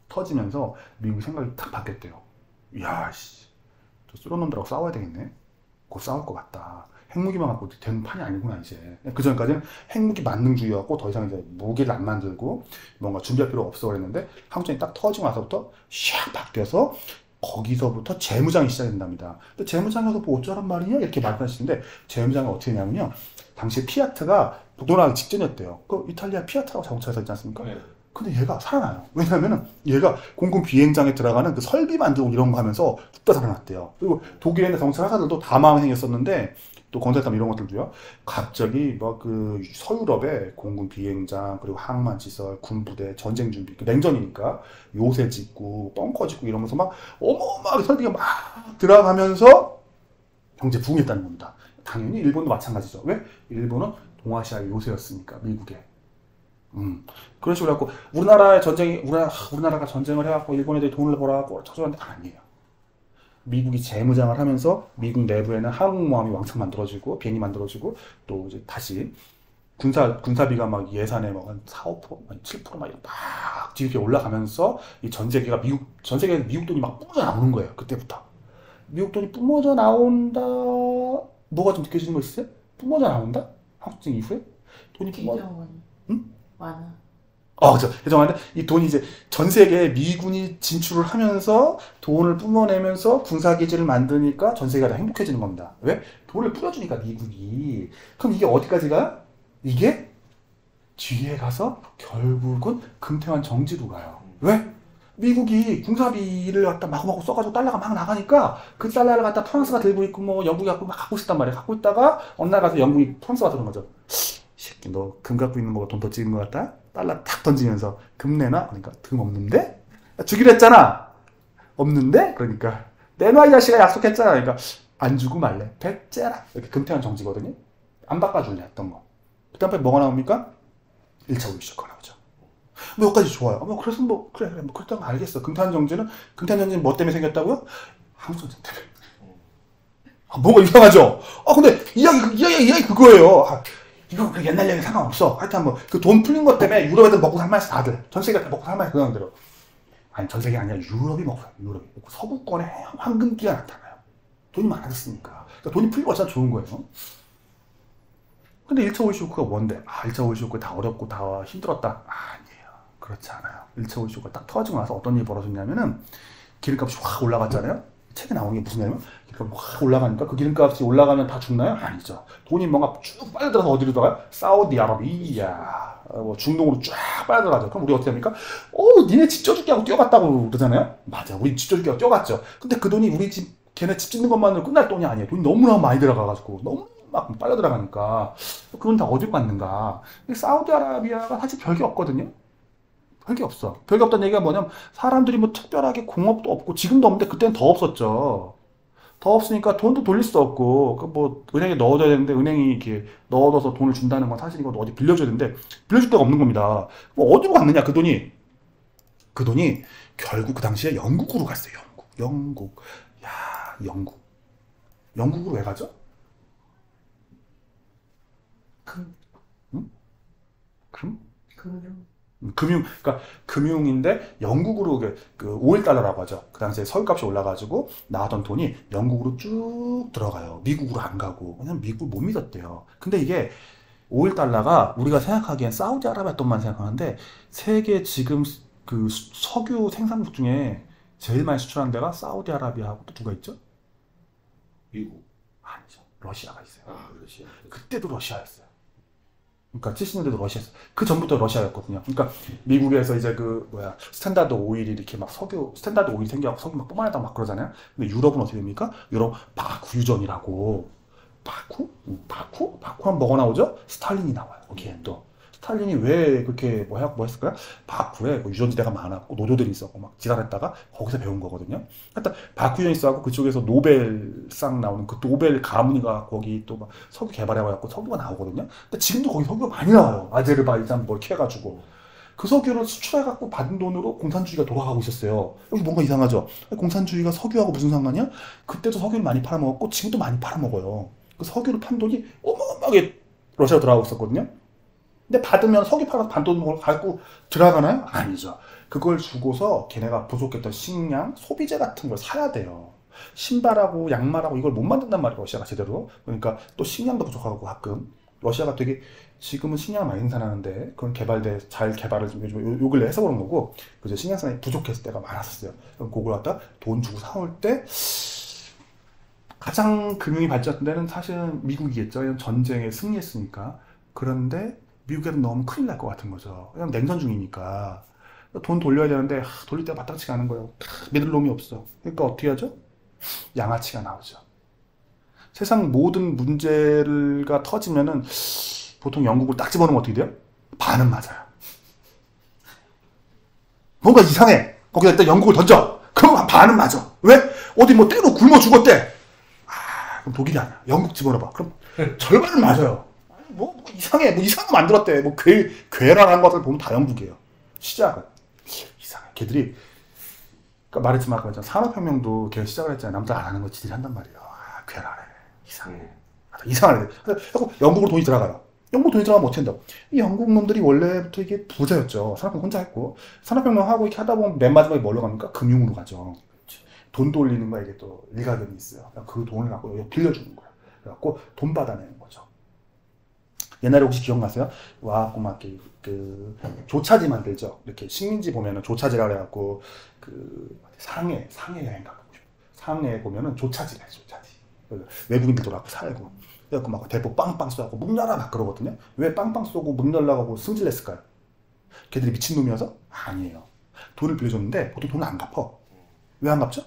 터지면서 미국이 생각이 딱 바뀌었대요. 이야 씨, 저 쏘놈들하고 싸워야 되겠네. 곧 싸울 것 같다. 핵무기만 갖고 되는 판이 아니구나 이제. 그 전까지는 핵무기 만능주의였고 더 이상 이제 무기를 안 만들고 뭔가 준비할 필요가 없어 그랬는데 한국전이 딱 터지고 나서부터 샥 바뀌어서 거기서부터 재무장이 시작된답니다. 근데 재무장에서 뭐 어쩌란 말이냐 이렇게 말씀하시는데 재무장은 어떻게 했냐면요. 당시 피아트가 독도나기 직전이었대요. 그 이탈리아 피아트라고 자동차에서 있지 않습니까? 네. 근데 얘가 살아나요. 왜냐면은 얘가 공군 비행장에 들어가는 그 설비 만들고 이런 거 하면서 뚝딱 살아났대요. 그리고 독일에 있는 자동차 회사들도 다 마음에 생겼었는데 또 건설담 이런 것들도요. 갑자기 뭐 그 서유럽에 공군 비행장 그리고 항만 시설, 군부대, 전쟁 준비, 냉전이니까 요새 짓고 벙커 짓고 이러면서 막 어마어마하게 설비가 막 들어가면서 경제 부흥이 있다는 겁니다. 당연히 일본도 마찬가지죠. 왜? 일본은 동아시아의 요새였으니까 미국에. 그런 식으로 해갖고 우리나라가 전쟁을 해갖고 일본 애들이 돈을 벌어갖고 저저한테 아니에요. 미국이 재무장을 하면서 미국 내부에는 항공모함이 왕창 만들어지고 비행기 만들어지고 또 이제 다시 군사비가 막 예산에 막 한 4, 5%, 7% 막 GDP 올라가면서 이 전 세계가 전 세계에 미국 돈이 막 뿜어져 나오는 거예요. 그때부터. 미국 돈이 뿜어져 나온다. 뭐가 좀 느껴지는 거 있어요? 뿜어져 나온다? 한국전 이후에? 돈이 뿜어져. 응?
많아.
그죠. 죄송한데, 이 돈이 이제 전 세계에 미군이 진출을 하면서 돈을 뿜어내면서 군사기지를 만드니까 전 세계가 다 행복해지는 겁니다. 왜? 돈을 뿌려주니까 미국이. 그럼 이게 어디까지가? 이게 뒤에 가서 결국은 금태환 정지로 가요. 왜? 미국이 군사비를 갖다 마구마구 써가지고 달러가 막 나가니까 그 달러를 갖다 프랑스가 들고 있고 뭐 영국이 갖고 막 갖고 있단 말이에요. 갖고 있다가 어느 날 가서 영국이 프랑스가 들은 거죠. 새끼 너 금 갖고 있는 거가 돈 더 찍은 것 같다? 달러 탁 던지면서 금 내놔? 그러니까 금 없는데? 주기로 했잖아. 없는데? 그러니까 내놔 이 자식아 약속했잖아. 그러니까 안 주고 말래. 배째라. 이렇게 금태한 정지거든요. 안 바꿔줄래 했던 거. 그 다음에 뭐가 나옵니까? 1차 오일 쇼크가 나오죠. 뭐 여기까지 좋아요. 뭐 그래서 뭐 그래 뭐 그렇다고 알겠어. 금태한 정지는 뭐 때문에 생겼다고요? 한국전쟁 때문에. 뭔가 이상하죠? 근데 이야기 그거예요. 이거 옛날 얘기 상관없어. 하여튼 뭐 그 돈 풀린 것 때문에 유럽 애들 먹고 살만해서 다들. 전 세계가 다 먹고 살만해서 그냥 대로. 아니 전 세계가 아니라 유럽이 먹고 살아요. 유럽이. 서구권에 황금기가 나타나요. 돈이 많아졌으니까. 그러니까 돈이 풀린 거 진짜 좋은 거예요. 근데 1차 오일 쇼크가 뭔데? 1차 오일 쇼크 다 어렵고 다 힘들었다. 아니에요. 그렇지 않아요. 1차 오일 쇼크가 딱 터지고 나서 어떤 일이 벌어졌냐면은 기름값이 확 올라갔잖아요. 책에 나오는 게 무슨 얘기냐면 기름값이 확 올라가니까 그 기름값이 올라가면 다 죽나요? 아니죠. 돈이 뭔가 쭉 빨려들어서 어디로 들어가요? 사우디아라비아 뭐 중동으로 쫙 빨려들어가죠. 그럼 우리 어떻게 합니까? 니네 집 쪄줄게 하고 뛰어갔다고 그러잖아요. 맞아. 우리 집 쪄줄게 하고 뛰어갔죠. 근데 그 돈이 우리 집 걔네 집 짓는 것만으로 끝날 돈이 아니에요. 돈이 너무나 많이 들어가가지고 너무 막 빨려 들어가니까 그 돈 다 어디로 갔는가? 사우디아라비아가 사실 별게 없거든요. 별게 없어. 별게 없다는 얘기가 뭐냐면 사람들이 뭐 특별하게 공업도 없고 지금도 없는데 그때는 더 없었죠. 더 없으니까 돈도 돌릴 수 없고 그 뭐 은행에 넣어둬야 되는데 은행이 이렇게 넣어둬서 돈을 준다는 건 사실 이건 어디 빌려줘야 되는데 빌려줄 데가 없는 겁니다. 뭐 어디로 갔느냐 그 돈이 결국 그 당시에 영국으로 갔어요. 영국. 영국으로 왜 가죠? 응? 그러니까 금융인데 영국으로 그 5일달러라고 하죠. 그 당시에 서울값이 올라가지고 나왔던 돈이 영국으로 쭉 들어가요. 미국으로 안 가고. 왜냐면 미국을 못 믿었대요. 근데 이게 5일달러가 우리가 생각하기엔 사우디아라비아 돈만 생각하는데 세계 지금 그 석유 생산국 중에 제일 많이 수출하는 데가 사우디아라비아하고 또 누가 있죠?
미국.
아니죠. 러시아가 있어요.
러시아.
그때도 러시아였어요. 그러니까 70년대도 러시아였어. 그 전부터 러시아였거든요. 그러니까 미국에서 이제 스탠다드 오일이 이렇게 막 스탠다드 오일 생겨갖고 석유 막 뿜어내다가 막 그러잖아요. 근데 유럽은 어떻게 됩니까? 유럽 바쿠 유전이라고. 바쿠 하면 뭐가 나오죠? 스탈린이 나와요. 거기에 또. 스탈린이 왜 그렇게 뭐 했을까요? 바쿠에 유전지대가 많았고 노조들이 있었고 막 지랄했다가 거기서 배운 거거든요. 하여튼 바쿠 유전이 있어갖고 그쪽에서 노벨상 나오는 그 노벨 가문이가 거기 또 막 석유 개발해갖고 석유가 나오거든요. 근데 지금도 거기 석유가 많이 나와요. 아제르바이잔 뭐 이렇게 해가지고 그 석유를 수출해갖고 받은 돈으로 공산주의가 돌아가고 있었어요. 여기 뭔가 이상하죠? 공산주의가 석유하고 무슨 상관이야? 그때도 석유를 많이 팔아먹었고 지금도 많이 팔아먹어요. 그 석유를 판 돈이 어마어마하게 러시아로 돌아가고 있었거든요. 근데 받으면 석유 팔아서 반돈 갖고 들어가나요? 아니죠. 그걸 주고서 걔네가 부족했던 식량, 소비재 같은 걸 사야 돼요. 신발하고 양말하고 이걸 못 만든단 말이에요. 러시아가 제대로. 그러니까 또 식량도 부족하고 가끔. 러시아가 되게 지금은 식량을 많이 생산하는데 그건 잘 개발을 좀 요즘 요 근래 해서 그런 거고 그죠 식량산이 부족했을 때가 많았었어요. 그럼 그걸 갖다 돈 주고 사올 때 가장 금융이 발전했던 데는 사실은 미국이겠죠. 전쟁에 승리했으니까. 그런데 미국에는 너무 큰일 날 것 같은 거죠. 왜냐면 냉전 중이니까. 돈 돌려야 되는데 돌릴 때가 마땅치가 않은 거예요. 믿을 놈이 없어. 그러니까 어떻게 하죠? 양아치가 나오죠. 세상 모든 문제가 터지면은 보통 영국을 딱 집어넣으면 어떻게 돼요? 반은 맞아요. 뭔가 이상해. 거기다 일단 영국을 던져. 그럼 반은 맞아. 왜? 어디 뭐 때로 굶어 죽었대. 그럼 독일이 아니야. 영국 집어넣어봐. 그럼 절반은 맞아요. 뭐 이상해. 뭐 이상한 거 만들었대. 뭐 괴랄한 것을 보면 다 영국이에요. 시작은. 이상해. 걔들이 그러니까 말했지만 아까 산업혁명도 걔가 시작을 했잖아요. 남들 안 하는 거 지들이 한단 말이에요. 괴랄해. 이상해. 이상하네. 그래서 영국으로 돈이 들어가요. 영국 돈이 들어가면 어떻게 된다고? 이 영국 놈들이 원래부터 이게 부자였죠. 산업혁명 혼자 했고 산업혁명 하고 이렇게 하다 보면 맨 마지막에 뭘로 갑니까? 금융으로 가죠. 돈 돌리는 거에 이게 또 일가견이 있어요. 그 돈을 갖고 여기 빌려주는 거야. 그래갖고 돈 받아내는 거죠. 옛날에 혹시 기억나세요? 와갖고 막 그 조차지 만들죠. 이렇게 식민지 보면은 조차지라 그래갖고 그 상해 여행 가고 싶어. 상해 보면은 조차지래 조차지. 외국인들도 와갖고 살고. 그래갖고 막 대포 빵빵 쏘고 문 열어 막 그러거든요. 왜 빵빵 쏘고 문 열라고 하고 승질냈을까요? 걔들이 미친놈이어서? 아니에요. 돈을 빌려줬는데 보통 돈을 안 갚아. 왜 안 갚죠?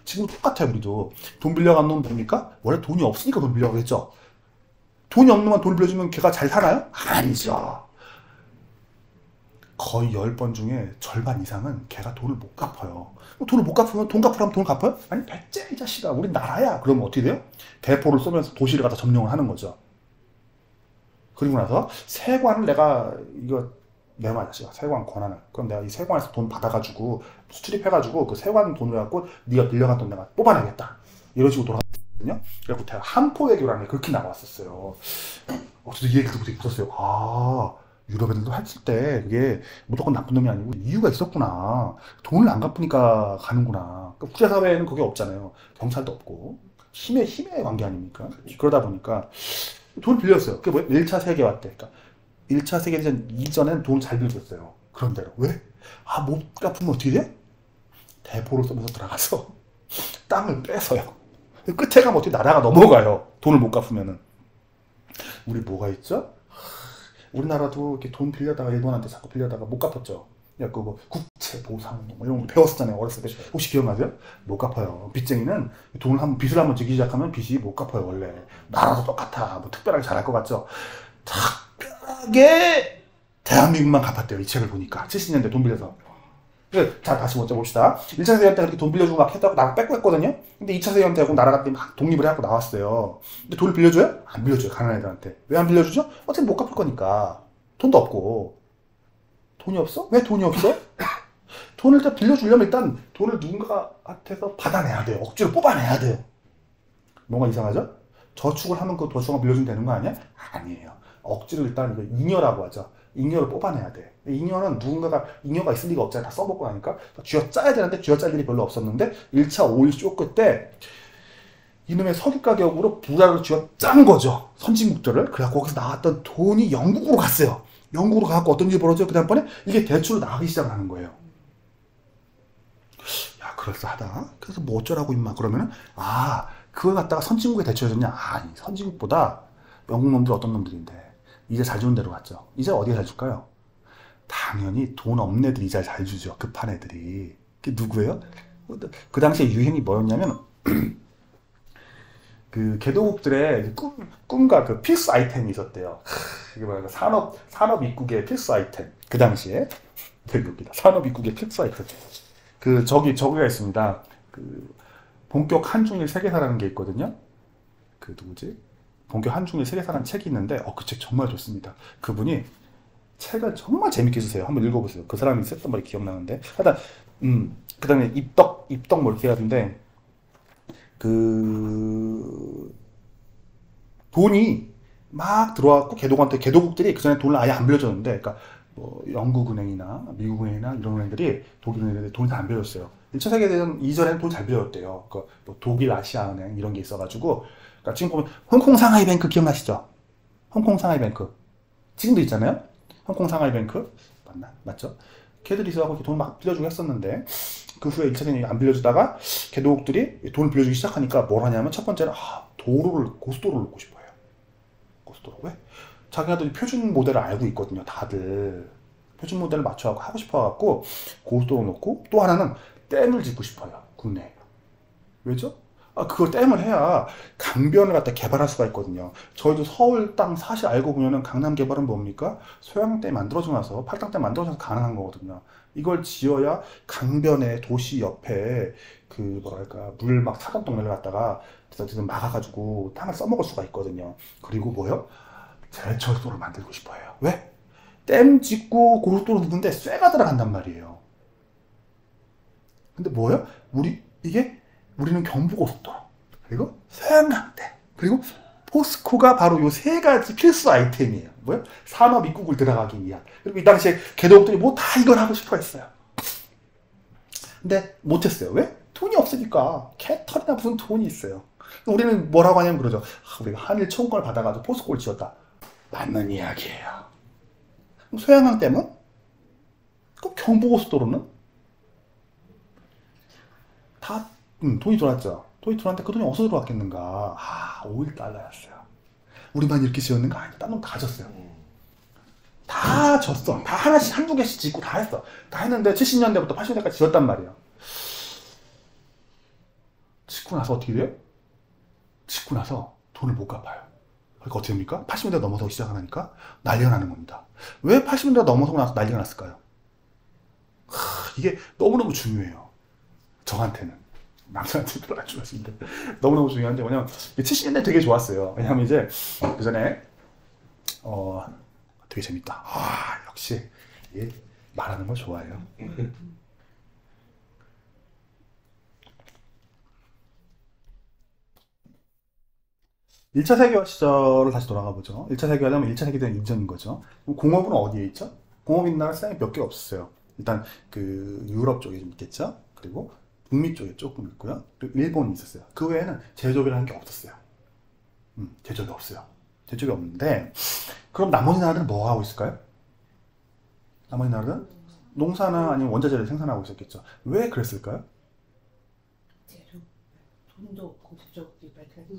지금 똑같아요. 우리도 돈 빌려간 놈 뭡니까? 원래 돈이 없으니까 돈 빌려가겠죠. 돈이 없는 놈만 돈을 빌려주면 걔가 잘 사나요? 아니죠. 거의 10번 중에 절반 이상은 걔가 돈을 못 갚아요. 돈을 못 갚으면 돈 갚으라면 돈 갚아요? 아니 배째 이 자식아, 우리 나라야. 그러면 어떻게 돼요? 대포를 쏘면서 도시를 갖다 점령을 하는 거죠. 그리고 나서 세관을 내가 이거 내놔 자식아, 세관 권한을. 그럼 내가 이 세관에서 돈 받아가지고 수출입해가지고 그 세관 돈을 갖고 네가 빌려간 돈 내가 뽑아내겠다. 이런 식으로 돌아갔거든요. 그래서 제가 한포 외교라는 게 그렇게 나왔었어요. 저도 이 얘기 듣고 되게 웃었어요. 아, 유럽 애들도 했을 때 그게 무조건 나쁜 놈이 아니고 이유가 있었구나. 돈을 안 갚으니까 가는구나. 그러니까 국제사회에는 그게 없잖아요. 경찰도 없고. 힘의 관계 아닙니까? 그러다 보니까 돈을 빌렸어요. 그게 뭐예요? 1차 세계화 때. 그러니까 1차 세계대전 이전엔 돈을 잘 빌렸어요. 그런 대로. 왜? 아, 못 갚으면 어떻게 돼? 대포를 쏘면서 들어가서 땅을 뺏어요. 끝에 가면 어떻게 나라가 넘어가요. 돈을 못 갚으면은. 우리 뭐가 있죠? 우리나라도 이렇게 돈 빌려다가 일본한테 자꾸 빌려다가 못 갚았죠. 뭐 국채 보상 뭐 이런 거 배웠었잖아요. 어렸을 때. 혹시 기억나세요? 못 갚아요. 빚쟁이는 빚을 한번 지기 시작하면 빚이 못 갚아요. 원래 나라도 똑같아. 뭐 특별하게 잘할 것 같죠. 특별하게 대한민국만 갚았대요. 이 책을 보니까 70년대 돈 빌려서. 자, 다시 먼저 봅시다. 1차 세계대 때 그렇게 돈 빌려주고 막 했다고 나라 뺏고 했거든요. 근데 2차 세계대 때 나라가 막 독립을 해갖고 나왔어요. 근데 돈을 빌려줘요? 안 빌려줘요. 가난한 애들한테. 왜 안 빌려주죠? 어차피 못 갚을 거니까. 돈도 없고. 돈이 없어? 왜 돈이 없어? 돈을 일단 빌려주려면 일단 돈을 누군가한테서 받아내야 돼요. 억지로 뽑아내야 돼요. 뭔가 이상하죠? 저축을 하면 그 저축을 빌려주면 되는 거 아니야? 아니에요. 억지로 일단 이거 잉여라고 하죠. 잉여를 뽑아내야 돼. 잉여는 잉여가 있을 리가 없잖아요. 다 써먹고 나니까. 쥐어짜야 되는데 쥐어짤 일이 별로 없었는데 1차 오일 쇼크 때 이놈의 석유 가격으로 부자를 쥐어짠 거죠. 선진국들을. 그래갖고 거기서 나왔던 돈이 영국으로 갔어요. 영국으로 가갖고 어떤 일이 벌어져요? 그 다음번에 이게 대출로 나가기 시작하는 거예요. 야, 그럴싸하다. 그래서 뭐 어쩌라고 임마. 그러면은 그걸 갖다가 선진국에 대출해줬냐? 아니, 선진국보다 영국 놈들 어떤 놈들인데 이자 잘 주는 데로 갔죠. 이자 어디에 잘 줄까요? 당연히 돈 없는 애들이 이자를 잘 주죠. 급한 애들이. 그게 누구예요? 그 당시에 유행이 뭐였냐면 그 개도국들의 꿈과 그 필수 아이템이 있었대요. 이게 뭐야? 산업 입국의 필수 아이템. 그 당시에 여기다 산업 입국의 필수 아이템. 저기가 있습니다. 그 본격 한중일 세계사라는 게 있거든요. 그 누구지? 본격 한중일 세계사라는 책이 있는데 그 책 정말 좋습니다. 그분이 책을 정말 재밌게 쓰세요. 한번 읽어보세요. 그 사람이 썼던 말이 기억나는데. 하여튼 그 다음에 입덕 뭐 이렇게 해가지고 그 돈이 막 들어왔고 개도국들이 그 전에 돈을 아예 안 빌려줬는데, 그러니까 뭐 영국은행이나 미국은행이나 이런 은행들이 독일은행들이 돈을 다 안 빌려줬어요. 1차 세계대전 이전에는 돈 잘 빌려줬대요. 그 뭐 독일 아시아은행 이런 게 있어가지고. 그러니까 지금 보면 홍콩 상하이뱅크 기억나시죠? 홍콩 상하이뱅크 지금도 있잖아요. 홍콩 상하이뱅크 맞죠? 걔들이 있어갖고 돈 막 빌려주고 했었는데 그 후에 1차 세계대전이 안 빌려주다가 개도국들이 돈을 빌려주기 시작하니까 뭘 하냐면 첫 번째는 고속도로를 놓고 싶어요. 고속도로. 왜? 자기네들이 표준 모델을 알고 있거든요. 다들 표준 모델을 맞춰갖고 하고 싶어갖고 고속도로 놓고, 또 하나는 댐을 짓고 싶어요. 국내에. 왜죠? 그걸 댐을 해야 강변을 갖다 개발할 수가 있거든요. 저희도 서울 땅 사실 알고 보면은 강남 개발은 뭡니까? 소양댐 만들어져 나서 팔당댐 만들어져서 가능한 거거든요. 이걸 지어야 강변에 도시 옆에 그 뭐랄까 물 막 차던 동네를 갖다가 지금 막아가지고 땅을 써먹을 수가 있거든요. 그리고 뭐요? 제철소를 만들고 싶어요. 왜? 댐 짓고 고속도로 짓는데 쇠가 들어간단 말이에요. 근데 뭐예요? 우리는 경부고속도로, 그리고 서양강대, 그리고 포스코가 바로 요 세 가지 필수 아이템이에요. 뭐요? 산업 입국을 들어가기 위한. 그리고 이 당시에 개도국들이 뭐 다 이걸 하고 싶어 했어요. 근데 못했어요. 왜? 돈이 없으니까. 개털이나 무슨 돈이 있어요. 우리는 뭐라고 하냐면 그러죠. 우리가 한일 청구권을 받아가지고 포스코를 지었다. 맞는 이야기예요. 그럼 소양강댐은? 그럼 경부고속도로는? 다 돈이 들어왔죠. 돈이 들어왔는데 그 돈이 어디서 들어왔겠는가? 5달러였어요. 우리만 이렇게 지었는가? 아니다. 딴 놈 다 졌어요. 다 졌어. 다 하나씩 한두 개씩 짓고 다 했어. 다 했는데 70년대부터 80년대까지 지었단 말이야. 짓고 나서 어떻게 돼요? 짓고 나서 돈을 못 갚아요. 그러니까 어떻게 됩니까? 80년대 넘어서기 시작하니까 난리가 나는 겁니다. 왜 80년대가 넘어서고 나서 난리가 났을까요? 이게 너무너무 중요해요. 저한테는. 남자한테 별로 안 중요했는데 너무너무 중요한데, 왜냐면 70년대 되게 좋았어요. 왜냐면 이제 그 전에 되게 재밌다. 역시 예, 말하는 걸 좋아해요. 1차 세계화 시절을 다시 돌아가 보죠. 1차 세계화하면 1차 세계대전 이전인 거죠. 공업은 어디에 있죠? 공업 있는 나라 세상에 몇 개 없었어요. 일단 그 유럽 쪽에 좀 있겠죠. 그리고 북미 쪽에 조금 있고요. 그리고 일본이 있었어요. 그 외에는 제조업이라는 게 없었어요. 제조업이 없어요. 제조업이 없는데, 그럼 나머지 나라들은 뭐 하고 있을까요? 나머지 나라들은 농사나 아니면 원자재를 생산하고 있었겠죠. 왜 그랬을까요?
재료, 돈도 없고 부족이 발달해서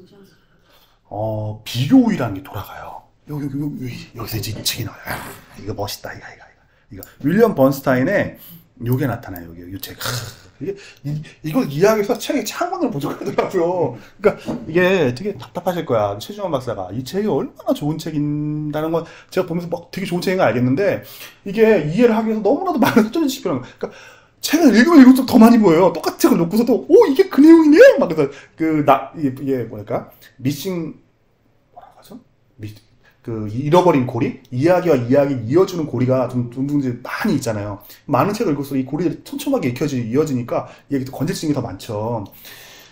비교우위라는 게 돌아가요. 여기서 이제 책이 나와요. 이거 멋있다, 이거. 윌리엄 번스타인의 요게 나타나요, 이 책. 이걸 이야기해서 책의 창문을 부족하더라고요. 그러니까 이게 되게 답답하실 거야. 최중원 박사가 이 책이 얼마나 좋은 책인다는 건 제가 보면서 막 되게 좋은 책인 거 알겠는데, 이게 이해를 하기 위해서 너무나도 많은 소전이 필요한 거야. 그러니까 책을 읽으면 읽을수록 더 많이 보여요. 똑같은 책을 놓고서도 이게 그 내용이네? 막 그래서 이게 뭐랄까? 뭐라고 하죠? 잃어버린 고리? 이야기와 이야기를 이어주는 고리가 좀 많이 있잖아요. 많은 책을 읽을수록 이 고리들이 촘촘하게 이어지니까 얘기 건질성이 더 많죠.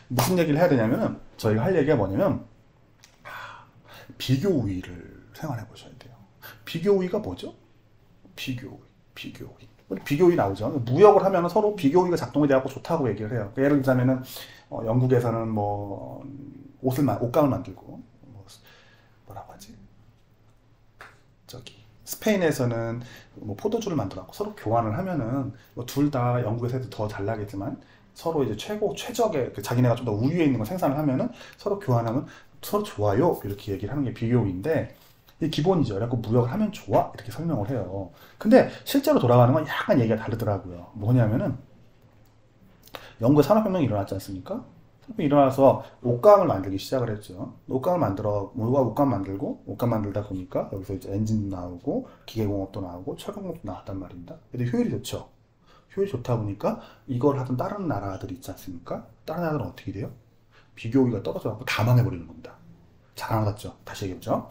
무슨 얘기를 해야 되냐면은, 저희가 할 얘기가 뭐냐면, 비교 우위를 생각해 보셔야 돼요. 비교 우위가 뭐죠? 비교 우위 나오죠. 무역을 하면 서로 비교 우위가 작동이 돼갖고 좋다고 얘기를 해요. 예를 들자면은, 영국에서는 뭐, 옷감을 만들고, 뭐라고 하지? 스페인에서는 뭐 포도주를 만들어갖고 서로 교환을 하면은, 뭐 둘 다 영국에서 해도 더 잘 나겠지만, 서로 이제 최적의, 자기네가 좀 더 우위에 있는 걸 생산을 하면은 서로 교환하면 서로 좋아요. 이렇게 얘기를 하는 게 비교우위인데, 이게 기본이죠. 그래갖고 무역을 하면 좋아. 이렇게 설명을 해요. 근데 실제로 돌아가는 건 약간 얘기가 다르더라고요. 뭐냐면은, 영국에 산업혁명이 일어났지 않습니까? 산업혁명이 일어나서 옷감을 만들기 시작을 했죠. 옷감 만들고, 옷감 만들다 보니까 여기서 이제 엔진도 나오고, 기계공업도 나오고, 철강공업도 나왔단 말입니다. 근데 효율이 좋죠. 효율이 좋다 보니까 이걸 하던 다른 나라들이 있지 않습니까? 다른 나라들은 어떻게 돼요? 비교우위가 떨어져갖고 다 망해버리는 겁니다. 잘 안 왔죠? 다시 얘기해보죠.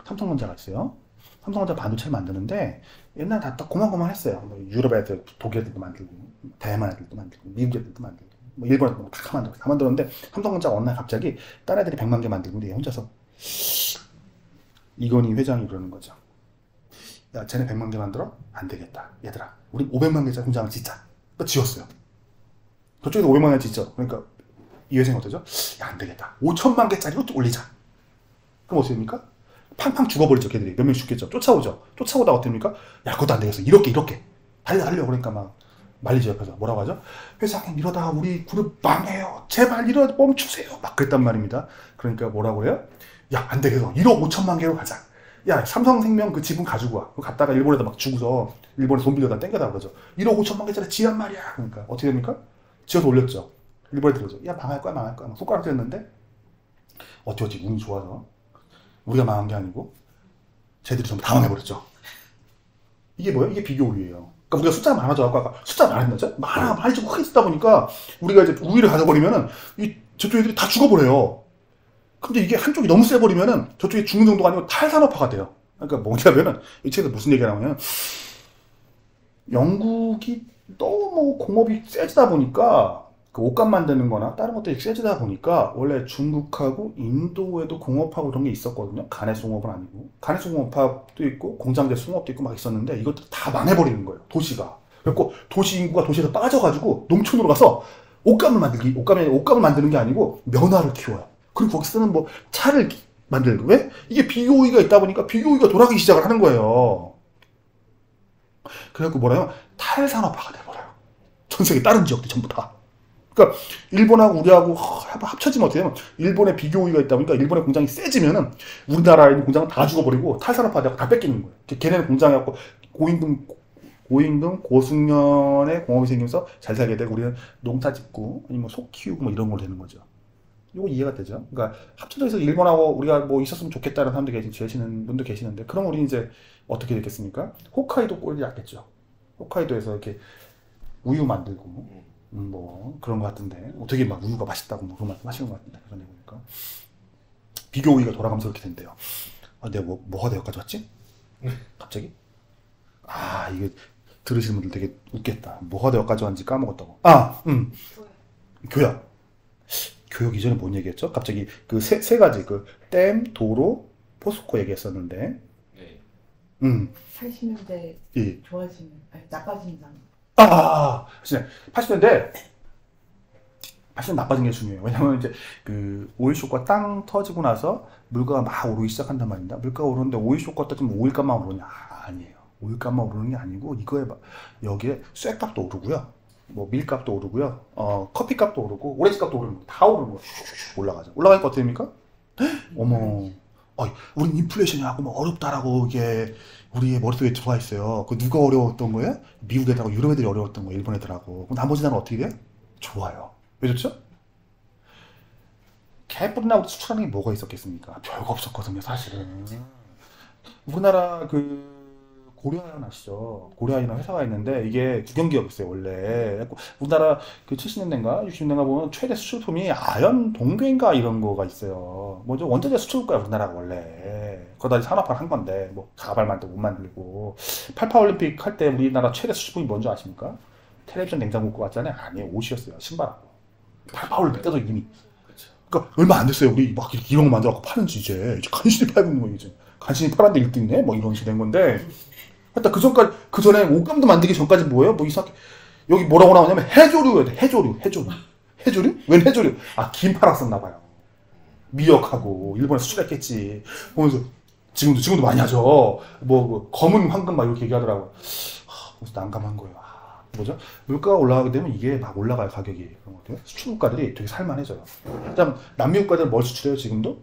삼성전자가 있어요. 삼성전자 반도체를 만드는데 옛날에 다 고만고만 했어요. 뭐 유럽 애들, 독일 애들도 만들고, 대만 애들도 만들고, 미국 애들도 만들고, 뭐 일본 애들도 다 만들었는데, 삼성전자가 어느 날 갑자기 딴 애들이 100만 개 만들고 얘 혼자서, 이건희 회장이 그러는 거죠. 야, 쟤네 100만 개 만들어? 안 되겠다. 얘들아, 우리 500만 개짜리 공장을 짓자. 또 지었어요. 저쪽에도 500만 개 짓죠. 그러니까 이 회장이 어떠죠? 야, 안 되겠다. 5천만 개짜리로 또 올리자. 그럼 어떻게 됩니까? 팡팡 죽어버리죠. 걔들이. 몇 명이 죽겠죠. 쫓아오죠. 쫓아오다가 어떻게 됩니까? 야, 그것도 안 되겠어. 이렇게. 달려. 그러니까 막 말리죠. 옆에서. 뭐라고 하죠? 회장님, 이러다가 우리 그룹 망해요. 제발 멈추세요. 막 그랬단 말입니다. 그러니까 뭐라고 해요? 야, 안 되겠어. 1억 5천만 개로 가자. 야, 삼성생명 그 지분 가지고 와. 갔다가 일본에다 막 주고서 일본에 돈 빌려다 땡겨다 그러죠. 1억 5천만 개짜리 지란 말이야. 그러니까 어떻게 됩니까? 지어서 올렸죠. 일본에 들어죠. 야, 망할 거야. 막 손가락 쥐었는데 어찌 운이 좋아서 우리가 망한 게 아니고 쟤들이 전부 다 망해버렸죠. 이게 뭐예요? 이게 비교 우위예요. 그러니까 우리가 숫자가 많아져갖고 아까 숫자 많아졌죠? 많이 좀 크게 쓰다 보니까 우리가 이제 우위를 가져버리면은 저쪽 애들이 다 죽어버려요. 근데 이게 한쪽이 너무 세버리면은 저쪽이 죽는 정도가 아니고 탈산업화가 돼요. 그러니까 뭐냐면은 이 책에서 무슨 얘기가 나오냐면, 영국이 너무 공업이 세지다 보니까, 그 옷감 만드는 거나 다른 것들이 세지다 보니까, 원래 중국하고 인도에도 공업하고 이런 게 있었거든요. 가내수공업은 아니고. 가내수공업도 있고, 공장제 수공업도 있고 막 있었는데, 이것들 다 망해버리는 거예요. 도시가. 그래갖고 도시 인구가 도시에서 빠져가지고 농촌으로 가서 옷감을 만드는 게 아니고 면화를 키워요. 그리고 거기 쓰는 뭐 차를 만들고. 왜? 이게 비교우위가 있다 보니까 비교우위가 돌아가기 시작을 하는 거예요. 그래갖고 뭐라요? 탈산업화가 돼버려요. 전 세계 다른 지역들 전부 다. 그러니까 일본하고 우리하고 합쳐지면 어떻게 되냐면, 일본에 비교우위가 있다 보니까 일본의 공장이 세지면은 우리나라에 있는 공장은 다 죽어버리고 탈산업화되고 다 뺏기는 거예요. 걔네는 공장해갖고 고임금 고숙련의 공업이 생기면서 잘 살게 되고, 우리는 농사 짓고 아니면 소 키우고 뭐 이런 걸 되는 거죠. 이거 이해가 되죠? 그러니까 합쳐져서 일본하고 우리가 뭐 있었으면 좋겠다는 사람들 계시는 분도 계시는데, 그럼 우리 이제 어떻게 됐겠습니까? 홀카이도 꼴이 났겠죠. 홀카이도에서 이렇게 우유 만들고 뭐 그런 것 같은데 되게 막 우유가 맛있다고 뭐 그런 말씀 하시는 것 같은데 그런 데 보니까 비교 우위가 돌아가면서 그렇게 된대요. 내가 뭐가 되어까지 왔지? 갑자기? 이게 들으시는 분들 되게 웃겠다. 뭐가 되어까지 왔는지 까먹었다고. 교역. 교역 이전에 뭔 얘기했죠? 갑자기 그 세 가지 그 댐, 도로, 포스코 얘기했었는데.
네.
80년대
예.
좋아지는 나빠진 상.
80년대 나빠진 게 중요해요. 왜냐면 이제 그 오일쇼크가 땅 터지고 나서 물가가 막 오르기 시작한단 말입니다. 물가가 오르는데 오일쇼크가 터지면 오일값만 오르냐? 아니에요. 오일값만 오르는 게 아니고 이거에 여기에 쇠값도 오르고요. 뭐 밀값도 오르고요. 커피값도 오르고 오렌지값도 오르는 거 다 오르는 거예요. 올라가죠. 올라가니까 어떻게 됩니까? 어머. 우린 인플레이션이라고 뭐 어렵다라고 이게 우리의 머릿속에 들어와 있어요. 그 누가 어려웠던 거예요? 미국 애들하고 유럽 애들이 어려웠던 거예요. 일본 애들하고. 그럼 나머지 나라는 어떻게 돼요? 좋아요. 왜 좋죠? 개뿔이나 수출하는 게 뭐가 있었겠습니까? 별거 없었거든요, 사실은. 우리나라 그 고려아연 아시죠? 고려아연이라는 회사가 있는데 이게 국영기업이었어요, 원래. 우리나라 그 70년대인가 60년대인가 보면 최대 수출품이 아연 동괴인가 이런 거가 있어요. 먼저 원자재 수출국가야 우리나라가 원래. 그러다 산업화를 한 건데 뭐 가발 만들고 못 만들고 88 올림픽 할 때 우리나라 최대 수출품이 뭔지 아십니까? 텔레비전 냉장고 갖고 왔잖아요. 아니에요, 옷이었어요. 신발하고. 88 올림픽 때도 이미. 그러니까 얼마 안 됐어요. 우리 막 이런 거 만들어갖고 파는지 이제 간신히 팔고 있는 거예요. 이제 간신히 팔았는데 1등이네? 뭐 이런 식이 된 건데. 하여튼 그 전에 옷감도 만들기 전까지 뭐예요? 뭐 이상하게 여기 뭐라고 나오냐면 해조류예요. 해조류. 해조류? 웬 해조류? 김 팔았었나봐요. 미역하고 일본에 수출했겠지. 보면서 지금도 많이 하죠. 뭐 검은 황금 막 이렇게 얘기하더라고요. 그래서 난감한 거예요. 뭐죠? 물가가 올라가게 되면 이게 막 올라가요, 가격이. 그런 것 같아요. 수출 국가들이 되게 살만해져요. 일단 남미 국가들은 뭘 수출해요, 지금도?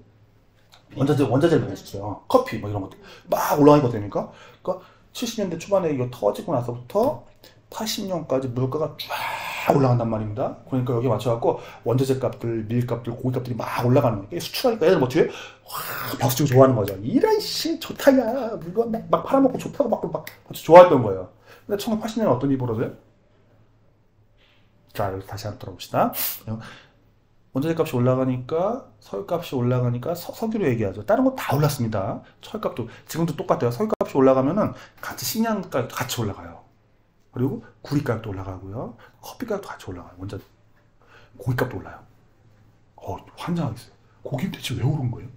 원자재를 많이 수출해요. 커피 뭐 이런 것들 막 올라가니까 됩니까? 그러니까 70년대 초반에 이거 터지고 나서부터 80년까지 물가가 쫙 올라간단 말입니다. 그러니까 여기에 맞춰갖고 원자재 값들, 밀값들, 고기값들이 막 올라가는 거예요. 수출하니까 애들 어떻게 해요? 박수 치고 좋아하는 거죠. 이런 씨 좋다 야 물건 막 팔아먹고 좋다고 막 좋아했던 거예요. 근데 1980년에 어떤 일이 벌어져요? 자, 여기 다시 한번 돌아봅시다. 원자재 값이 올라가니까 석유값이 올라가니까 석유로 얘기하죠. 다른 거 다 올랐습니다. 철값도 지금도 똑같아요. 석유값이 올라가면은 같이 식량가격도 같이 올라가요. 그리고 구리가격도 올라가고요. 커피가격도 같이 올라가요. 원자재 고기값도 올라요. 환장하겠어요. 고기 대체 왜 오른 거예요?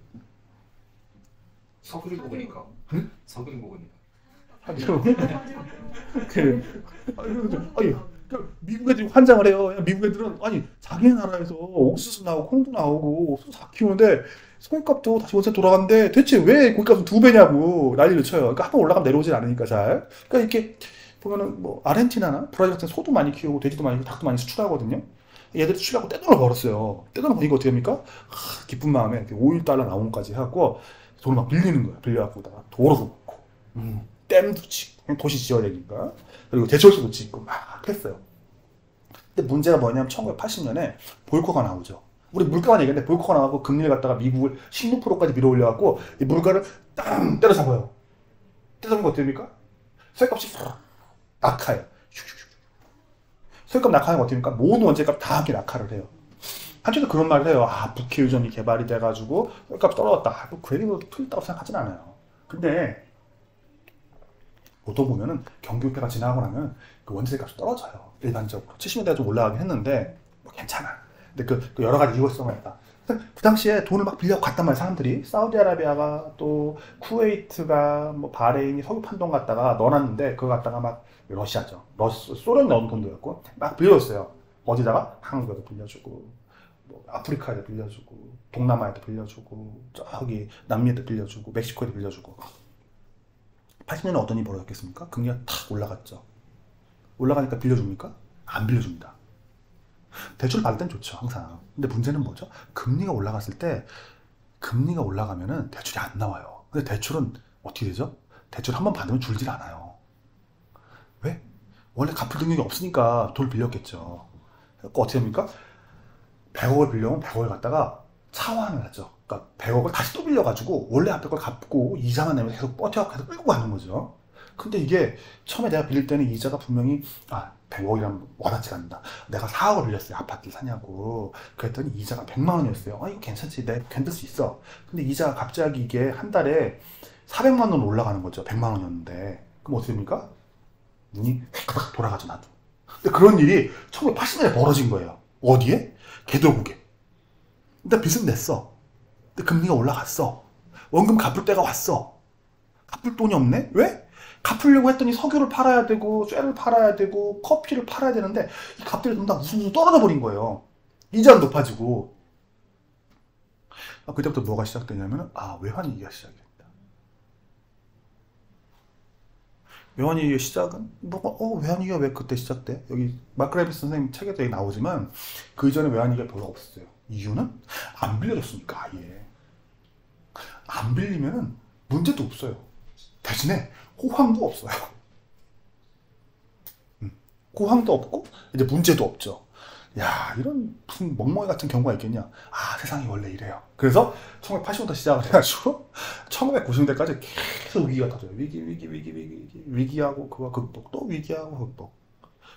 석유를 먹으니까.
응?
석유를 먹으니까.
미국 애들이 환장을 해요. 미국 애들은 자기 나라에서 옥수수 나오고 콩도 나오고 옥수수 다 키우는데 소금값도 다시 원세 돌아갔는데 대체 왜 고기값은 2배냐고 난리를 쳐요. 그러니까 한번 올라가면 내려오질 않으니까 잘. 그러니까 이렇게 보면은 뭐 아르헨티나나 브라질 같은 소도 많이 키우고 돼지도 많이 키우고 닭도 많이 수출하거든요. 얘들이 수출하고 떼돈을 벌었어요. 떼돈을 버니까 어떻게 합니까? 기쁜 마음에 5일달러 나온까지 해갖고 돈을 막 빌리는 거야. 빌려갖고 도로도 놓고 댐도 짓고 도시 지어야 되니까. 그리고 제철소도 짓고 막 했어요. 근데 문제가 뭐냐면 1980년에 보이코가 나오죠. 우리 물가만 얘기했는데 보이코가 나와서 금리를 갖다가 미국을 16%까지 밀어올려갖고 이 물가를 땅 때려잡아요. 때려잡으면 어떻게 됩니까? 석유값이 낙하해요. 석유값 낙하하면 어떻게 됩니까? 모든 원재값 다 함께 낙하를 해요. 한쪽에서 그런 말을 해요. 북해유전이 개발이 돼가지고 석유값이 떨어졌다. 그 얘기도 틀렸다고 생각하진 않아요. 근데 보통 보면은 경기 부패가 지나고 나면 그 원자재 값이 떨어져요. 일반적으로. 70년대가 좀 올라가긴 했는데 뭐 괜찮아. 근데 그 여러 가지 이유가 있었다. 그 당시에 돈을 막 빌려 갔단 말이에요, 사람들이. 사우디아라비아가 또 쿠웨이트가 뭐 바레인이 석유 판동 갔다가 넣어놨는데 그거 갖다가 막 러시아죠. 소련이 넣은 돈도였고 막 빌려줬어요. 어디다가? 한국에도 빌려주고 뭐 아프리카에도 빌려주고 동남아에도 빌려주고 저기 남미에도 빌려주고 멕시코에도 빌려주고 80년에 어떤 일이 벌어졌겠습니까? 금리가 탁 올라갔죠. 올라가니까 빌려줍니까? 안 빌려줍니다. 대출 받을 땐 좋죠, 항상. 근데 문제는 뭐죠? 금리가 올라갔을 때, 금리가 올라가면은 대출이 안 나와요. 근데 대출은 어떻게 되죠? 대출 한번 받으면 줄질 않아요. 왜? 원래 갚을 능력이 없으니까 돈을 빌렸겠죠. 그러니까 어떻게 합니까? 100억을 빌려면 100억을 갖다가 차환을 하죠. 그러니까 100억을 다시 또 빌려가지고 원래 앞에 걸 갚고 이자만 내면 계속 버텨갖고 계속 끌고 가는 거죠. 근데 이게 처음에 내가 빌릴 때는 이자가 분명히 100억이라면 와닿지가 않는다. 내가 4억을 빌렸어요. 아파트 사냐고. 그랬더니 이자가 100만 원이었어요. 이거 괜찮지. 내가 견딜 수 있어. 근데 이자가 갑자기 이게 한 달에 400만 원 올라가는 거죠. 100만 원이었는데. 그럼 어떻게 됩니까? 눈이 획 돌아가죠, 나도. 근데 그런 일이 1980년에 벌어진 거예요. 어디에? 개도국에. 일단 빚은 냈어. 근데 금리가 올라갔어. 원금 갚을 때가 왔어. 갚을 돈이 없네? 왜? 갚으려고 했더니 석유를 팔아야 되고 쇠를 팔아야 되고 커피를 팔아야 되는데 이 값들이 전부 다 우수수 떨어져 버린 거예요. 이자는 높아지고. 그때부터 뭐가 시작되냐면 외환위기가 시작이 됩니다. 외환위기의 시작은 외환위기가 왜 그때 시작돼? 여기 마크 레비스 선생님 책에도 여기 나오지만 그 이전에 외환위기가 별로 없었어요. 이유는 안 빌려줬으니까. 아예 안 빌리면은 문제도 없어요. 대신에 호황도 없어요. 호황도 없고 이제 문제도 없죠. 야, 이런 무슨 멍멍이 같은 경우가 있겠냐. 세상이 원래 이래요. 그래서 1980년부터 시작을 해가지고 1990년대까지 계속 위기가 터져요. 위기하고 그거 극복, 또 위기하고 극복.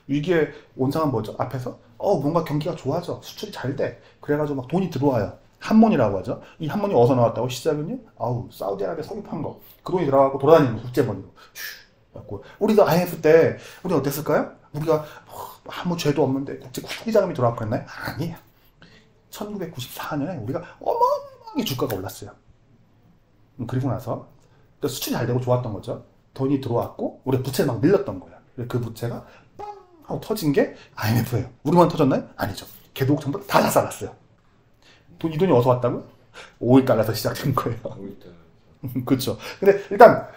위기의 원상은 뭐죠? 앞에서 뭔가 경기가 좋아져, 수출이 잘 돼. 그래가지고 막 돈이 들어와요. 한몬이라고 하죠. 이 한몬이 어디서 나왔다고? 시작은요? 사우디아라비아 석유 판 거. 그 돈이 들어가고 돌아다니는 국제머니로. 우리도 IMF 때 우리 어땠을까요? 우리가 아무 죄도 없는데 국제 후기 자금이 들어왔고 그랬나요? 아니에요. 1994년에 우리가 어마어마하게 주가가 올랐어요. 그리고 나서 수출이 잘 되고 좋았던 거죠. 돈이 들어왔고 우리 부채를 막 밀렸던 거야. 그 부채가 빵 하고 터진 게 IMF예요. 우리만 터졌나요? 아니죠. 개도국 전부 다 자살났어요. 이 돈이 어디서 왔다고요? 5일달러에서 시작된 거예요. 5일달러. 그렇죠. 근데 일단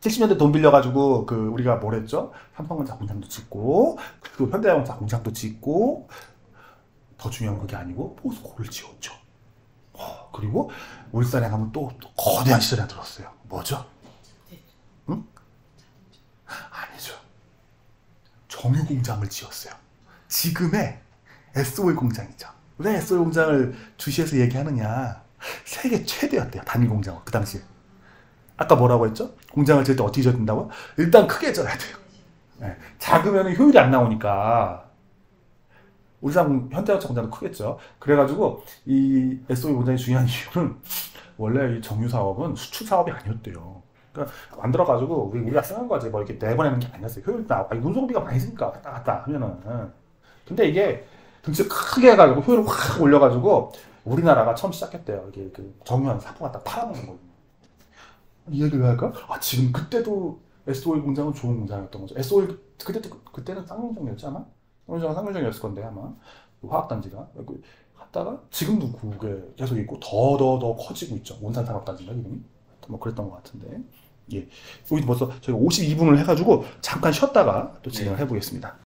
70년대 돈 빌려가지고 우리가 뭘 했죠? 삼성전자 공장도 짓고 그리고 현대자동차 공장도 짓고 더 중요한 그게 아니고 포스코를 지었죠. 그리고 울산에 가면 또 거대한 시설이 하나 들었어요. 뭐죠? 응? 아니죠. 정유 공장을 지었어요. 지금의 SOE 공장이죠. 왜 SOE 공장을 주시해서 얘기하느냐? 세계 최대였대요. 단일 공장은 그 당시에. 아까 뭐라고 했죠? 공장을 지을 때 어떻게 지어야 된다고요? 일단 크게 지어야 돼요. 네. 작으면 효율이 안 나오니까. 울산 현대자동차 공장도 크겠죠. 그래가지고 이 SOE 공장이 중요한 이유는 원래 이 정유 사업은 수출 사업이 아니었대요. 그러니까 만들어가지고 우리가 쓰는 거지 뭐 이렇게 내보내는 게 아니었어요. 효율이 나와. 운송비가 많이 쓰니까 왔다 갔다 하면은. 근데 이게 등치 크게 해가지고 효율을 확 올려가지고 우리나라가 처음 시작했대요. 이게 정유한 사포 갖다 팔아먹는 거거든요. 이 얘기를 왜 할까? 지금 그때도 SOE 공장은 좋은 공장이었던 거죠. SOE 그때는 쌍용정이었지 아마? 쌍용정이었을 건데 아마 화학단지가 갔다가 지금도 그게 계속 있고 더 커지고 있죠. 온산산업단지가 이름이 뭐 그랬던 것 같은데. 예, 여기 벌써 저희가 52분을 해가지고 잠깐 쉬었다가 또 진행을 해보겠습니다.